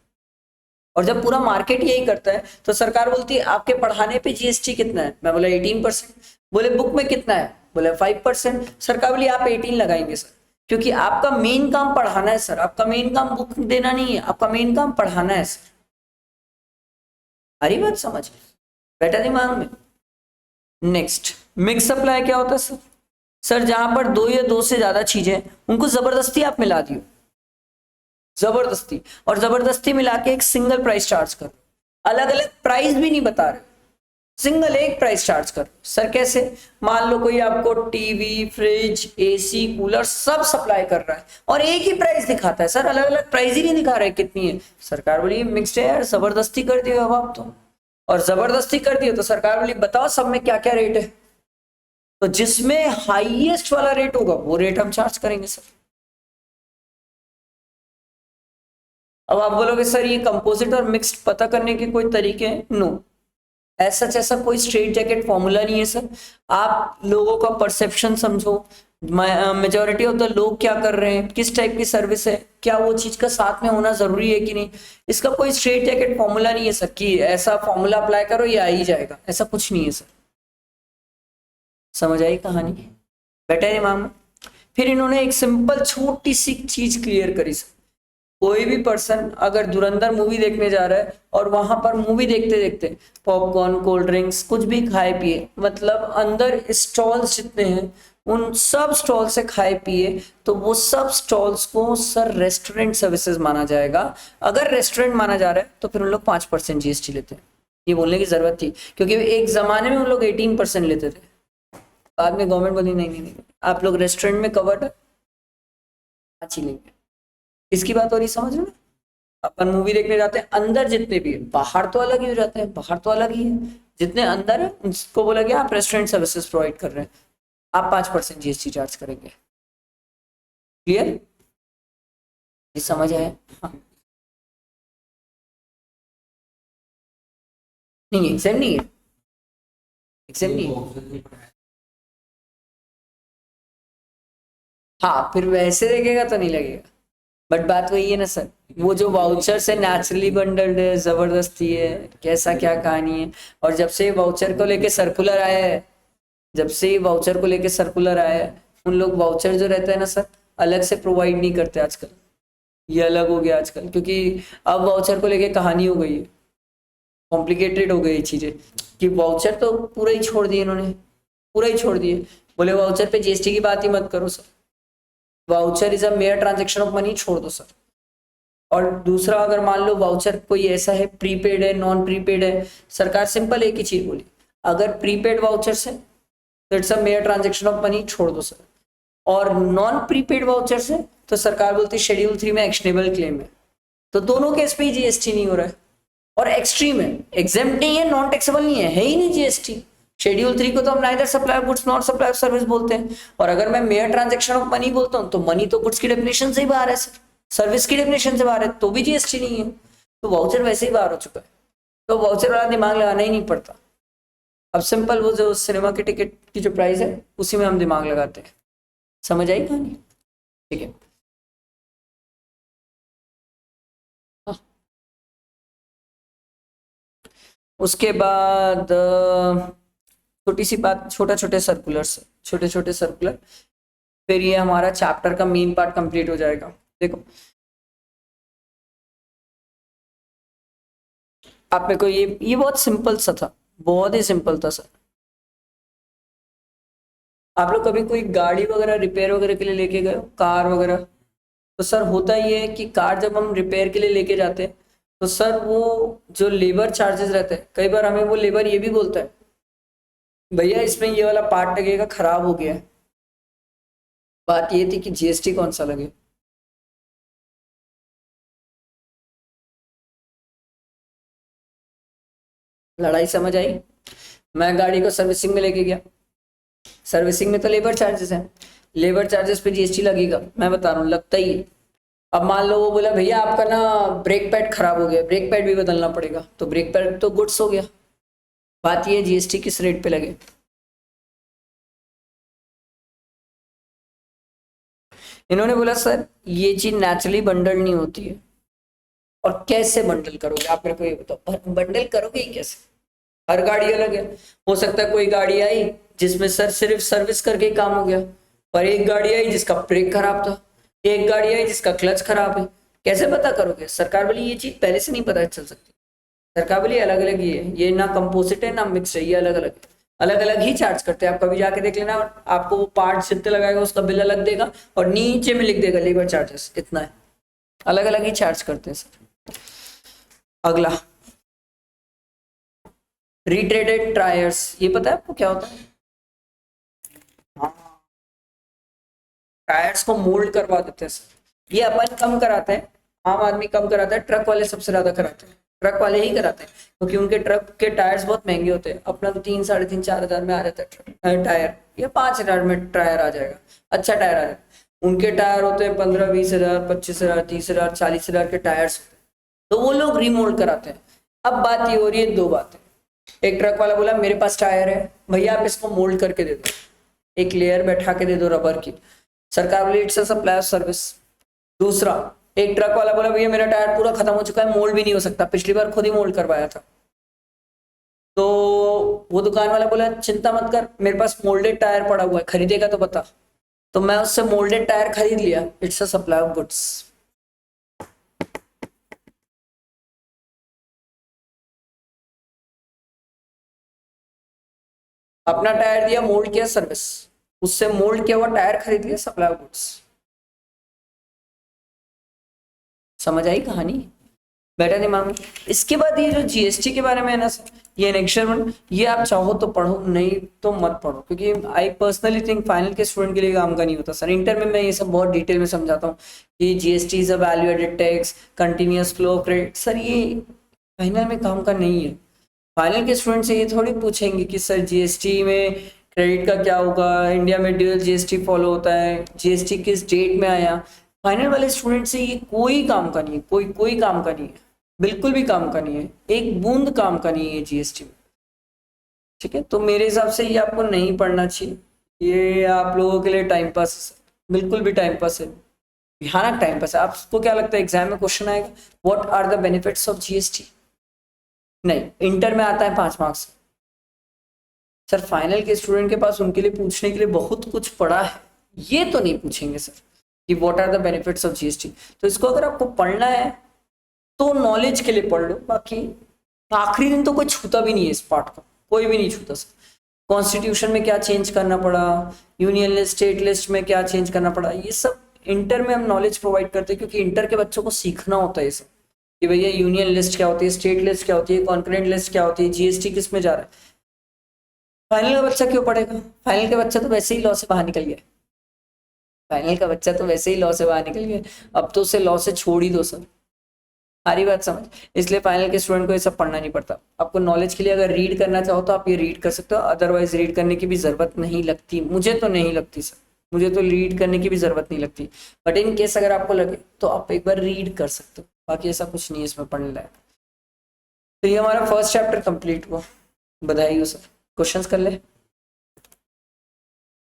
और जब पूरा मार्केट यही करता है तो सरकार बोलती है आपके पढ़ाने पे जीएसटी कितना है, मैं बोला 18%, बोले बुक में कितना है, बोले 5%, सरकार बोली आप 18 लगाएंगे सर, क्योंकि आपका मेन काम पढ़ाना है सर, आपका मेन काम बुक देना नहीं है, आपका मेन काम पढ़ाना है सर। हरी बात समझ, बैठा दिमाग में। नेक्स्ट, मिक्स सप्लाई क्या होता है सर? सर जहां पर दो या दो से ज्यादा चीजें उनको जबरदस्ती आप मिला दियो, जबरदस्ती, और जबरदस्ती मिला के एक सिंगल प्राइस चार्ज करो, अलग अलग प्राइस भी नहीं बता रहे, सिंगल एक प्राइस चार्ज करो। सर कैसे? मान लो कोई आपको टीवी फ्रिज एसी कूलर सब सप्लाई कर रहा है और एक ही प्राइस दिखाता है सर, अलग अलग प्राइस ही नहीं दिखा रहे कितनी है। सरकार बोली मिक्स्ड है यार, जबरदस्ती कर दियो अब आप तो, और जबरदस्ती कर दियो तो सरकार बोली बताओ सब में क्या क्या रेट है, तो जिसमें हाईएस्ट वाला रेट होगा वो रेट हम चार्ज करेंगे सर। अब आप बोलोगे सर ये कंपोजिट और मिक्स्ड पता करने के कोई तरीके हैं? नो, ऐसा कोई स्ट्रेट जैकेट फॉर्मूला नहीं है सर। आप लोगों का परसेप्शन समझो, मेजोरिटी ऑफ द लोग क्या कर रहे हैं, किस टाइप की सर्विस है, क्या वो चीज का साथ में होना जरूरी है कि नहीं, इसका कोई स्ट्रेट जैकेट फॉर्मूला नहीं है सर कि ऐसा फॉर्मूला अप्लाई करो ये आ ही जाएगा, ऐसा कुछ नहीं है सर। समझ आई कहानी? बैठे दिमाग में। फिर इन्होंने एक सिंपल छोटी सी चीज क्लियर करी सर, कोई भी पर्सन अगर धुरंधर मूवी देखने जा रहा है और वहां पर मूवी देखते देखते पॉपकॉर्न कोल्ड ड्रिंक्स कुछ भी खाए पिए, मतलब अंदर स्टॉल्स जितने हैं उन सब स्टॉल से खाए पिए, तो वो सब स्टॉल्स को सर रेस्टोरेंट सर्विसेज माना जाएगा। अगर रेस्टोरेंट माना जा रहा है तो फिर उन लोग 5% जीएसटी लेते हैं, ये बोलने की जरूरत थी, क्योंकि एक जमाने में उन लोग 18% लेते थे, बाद में गवर्नमेंट बोली नहीं, आप लोग रेस्टोरेंट में कवर्ड है, पाँच ही लेंगे। इसकी बात हो रही, समझ रहे हो? अपन मूवी देखने जाते हैं, अंदर जितने भी है, बाहर तो अलग ही हो जाते हैं, बाहर तो अलग ही है, जितने अंदर है उनको बोला गया आप रेस्टोरेंट सर्विसेज प्रोवाइड कर रहे हैं, आप 5% जीएसटी चार्ज करेंगे। क्लियर? ये समझ आया? हाँ। नहीं एग्जाम नहीं है, एग्जाम नहीं है। हाँ फिर वैसे देखेगा तो नहीं लगेगा, बट बात वही है ना सर, वो जो वाउचर से नेचुरली बंडल्ड है, जबरदस्ती है, कैसा क्या कहानी है। और जब से वाउचर को लेके सर्कुलर आया है, जब से वाउचर को लेके सर्कुलर आया है, उन लोग वाउचर जो रहता है ना सर, अलग से प्रोवाइड नहीं करते आजकल। ये अलग हो गया आजकल, क्योंकि अब वाउचर को लेके कहानी हो गई है, कॉम्प्लिकेटेड हो गई चीजें, कि वाउचर तो पूरा ही छोड़ दिए इन्होंने, पूरा ही छोड़ दिए। बोले वाउचर पे जीएसटी की बात ही मत करो sir, voucher is a mayor transaction of money, छोड़ दो सर। और दूसरा, अगर मान लो वाउचर कोई ऐसा है, प्रीपेड है, नॉन प्रीपेड है, सरकार सिंपल एक ही चीज बोली, अगर प्रीपेड वाउचर से तो it's a mayor transaction of money, छोड़ दो सर। और नॉन प्रीपेड वाउचर से तो सरकार बोलती है शेड्यूल 3 में एक्शनेबल क्लेम है, तो दोनों केस पे ही जीएसटी नहीं हो रहा है। और एक्सट्रीम है, एग्जेम्प्ट नहीं है, नॉन टैक्सेबल नहीं है ही नहीं जीएसटी। शेड्यूल 3 को तो हम neither supply of goods not supply of service बोलते हैं, और अगर मैं मेयर ट्रांजेक्शन ऑफ मनी बोलता हूँ तो मनी तो गुड्स की डेफिनेशन से ही बाहर है सर, सर्विस की डेफिनेशन से बाहर है, तो भी जीएसटी नहीं है। तो वाउचर वैसे ही बाहर हो चुका है, तो वाउचर वाला दिमाग लगाना ही नहीं पड़ता। अब सिंपल वो जो सिनेमा के टिकट की जो प्राइस है उसी में हम दिमाग लगाते हैं। समझ आई कहानी? ठीक है। हाँ। उसके बाद छोटी सी बात, छोटे छोटे सर्कुलर, फिर ये हमारा चैप्टर का मेन पार्ट कंप्लीट हो जाएगा। देखो आप मेरे को ये बहुत सिंपल सा था, बहुत ही सिंपल था सर। आप लोग कभी कोई गाड़ी वगैरह रिपेयर वगैरह के लिए लेके गए हो, कार वगैरह? तो सर होता ये है कि कार जब हम रिपेयर के लिए लेके जाते हैं, तो सर वो जो लेबर चार्जेस रहते हैं, कई बार हमें वो लेबर ये भी बोलता है भैया इसमें ये वाला पार्ट लगेगा, खराब हो गया है। बात ये थी कि जीएसटी कौन सा लगे। लड़ाई समझ आई? मैं गाड़ी को सर्विसिंग में लेके गया, सर्विसिंग में तो लेबर चार्जेस है, लेबर चार्जेस पे जीएसटी लगेगा, मैं बता रहा हूँ लगता ही है। अब मान लो वो बोला भैया आपका ना ब्रेक पैड खराब हो गया, ब्रेक पैड भी बदलना पड़ेगा, तो ब्रेक पैड तो गुड्स हो गया। बात ये जीएसटी किस रेट पे लगे। इन्होंने बोला सर ये चीज नेचुरली बंडल नहीं होती है। और कैसे बंडल करोगे आप मेरे को ये बताओ, बंडल करोगे ही कैसे? हर गाड़ी अलग है, हो सकता है कोई गाड़ी आई जिसमें सर सिर्फ सर्विस करके ही काम हो गया, और एक गाड़ी आई जिसका ब्रेक खराब था, एक गाड़ी आई जिसका क्लच खराब है। कैसे पता करोगे? सरकार बोली ये चीज पहले से नहीं पता चल सकती, सरकार बोली अलग अलग ही है, ये ना कंपोजिट है ना मिक्स है, ये अलग अलग है, अलग अलग ही चार्ज करते हैं। आप कभी जाके देख लेना, आपको वो पार्ट जितने लगाएगा उसका बिल अलग देगा, और नीचे में लिख देगा लेबर चार्जेस इतना है, अलग अलग ही चार्ज करते हैं सर। अगला, रिट्रेडेड टायर्स, ये पता है आपको क्या होता है? हाँ, टायर्स को मोल्ड करवा देते हैं सर, ये अपन कम कराते हैं, आम आदमी कम कराता है, ट्रक वाले सबसे ज्यादा कराते हैं, ट्रक वाले ही कराते हैं, क्योंकि उनके ट्रक के टायर्स बहुत महंगे होते हैं। अपना तो 3 साढ़े 3 4 हजार में आ जाता है टायर, या 5 हजार में टायर आ जाएगा, अच्छा टायर आ जाएगा। उनके टायर होते हैं 15-20 हजार, 25 हजार, 30 हजार, 40 हजार के टायर्स होते हैं, तो वो लोग रिमोल्ड कराते हैं। अब बात ये हो रही है, दो बातें, एक ट्रक वाला बोला मेरे पास टायर है भैया आप इसको मोल्ड करके दे दो, एक लेयर बैठा के दे दो रबर की, सरकार बोली it's a supply of service. दूसरा, एक ट्रक वाला बोला भैया मेरा टायर पूरा खत्म हो चुका है, मोल्ड भी नहीं हो सकता, पिछली बार खुद ही मोल्ड करवाया था। तो वो दुकान वाला बोला चिंता मत कर मेरे पास मोल्डेड टायर पड़ा हुआ है, खरीदेगा तो बता। तो मैं उससे मोल्डेड टायर खरीद लिया, it's a supply of goods. अपना टायर दिया, मोल्ड किया, सर्विस, उससे मोल्ड किया हुआ टायर खरीद लिया, सप्लाई ऑफ गुड्स। समझ आई कहानी? बैठा दिमाग में? इसके बाद ये जो जीएसटी के बारे में है ना सर, ये नेक्स्ट वन, ये आप चाहो तो पढ़ो, नहीं तो मत पढ़ो, क्योंकि आई पर्सनली थिंक फाइनल के स्टूडेंट के लिए काम का नहीं होता सर। इंटर में मैं ये सब बहुत डिटेल में समझाता हूँ कि GST is a value added tax, continuous flow of credit, sir ये फाइनल में काम का नहीं है। फाइनल के स्टूडेंट से ये थोड़ी पूछेंगे कि सर जीएसटी में क्रेडिट का क्या होगा, इंडिया में ड्यूअल जीएसटी फॉलो होता है, जीएसटी किस डेट में आया। फाइनल वाले स्टूडेंट से ये कोई काम का नहीं है, कोई काम का नहीं है। बिल्कुल भी काम का नहीं है, एक बूंद काम का नहीं है जीएसटी में। ठीक है, तो मेरे हिसाब से ये आपको नहीं पढ़ना चाहिए, ये आप लोगों के लिए टाइम पास है, बिल्कुल भी टाइम पास है, भयानक टाइम पास है। आपको क्या लगता है एग्जाम में क्वेश्चन आएगा what are the benefits of GST? नहीं, इंटर में आता है 5 मार्क्स। सर फाइनल के स्टूडेंट के पास उनके लिए पूछने के लिए बहुत कुछ पड़ा है, ये तो नहीं पूछेंगे सर कि what are the benefits of GST. तो इसको अगर आपको पढ़ना है तो नॉलेज के लिए पढ़ लो, बाकी आखिरी दिन तो कोई छूता भी नहीं है इस पार्ट को, कोई भी नहीं छूता सर। कॉन्स्टिट्यूशन में क्या चेंज करना पड़ा, यूनियन लिस्ट स्टेट लिस्ट में क्या चेंज करना पड़ा, ये सब इंटर में हम नॉलेज प्रोवाइड करते हैं, क्योंकि इंटर के बच्चों को सीखना होता है ये सब कि भैया यूनियन लिस्ट क्या होती है, स्टेट लिस्ट क्या होती है, कॉन्करेंट लिस्ट क्या होती है, जीएसटी किस में जा रहा है। फाइनल का बच्चा क्यों पढ़ेगा, फाइनल का बच्चा तो वैसे ही लॉ से बाहर निकल गया, फाइनल का बच्चा तो वैसे ही लॉ से बाहर निकल गया, अब तो उसे लॉ से छोड़ ही दो सर, सारी बात समझ। इसलिए फाइनल के स्टूडेंट को ये सब पढ़ना नहीं पड़ता। आपको नॉलेज के लिए अगर रीड करना चाहो तो आप ये रीड कर सकते हो, अदरवाइज रीड करने की भी जरूरत नहीं लगती, मुझे तो नहीं लगती सर, मुझे तो रीड करने की भी जरूरत नहीं लगती, बट इन केस अगर आपको लगे तो आप एक बार रीड कर सकते हो, बाकी ऐसा कुछ नहीं है इसमें पढ़ने लायक। तो ये हमारा फर्स्ट चैप्टर कंप्लीट हुआ, बधाई हो सर। क्वेश्चंस कर ले।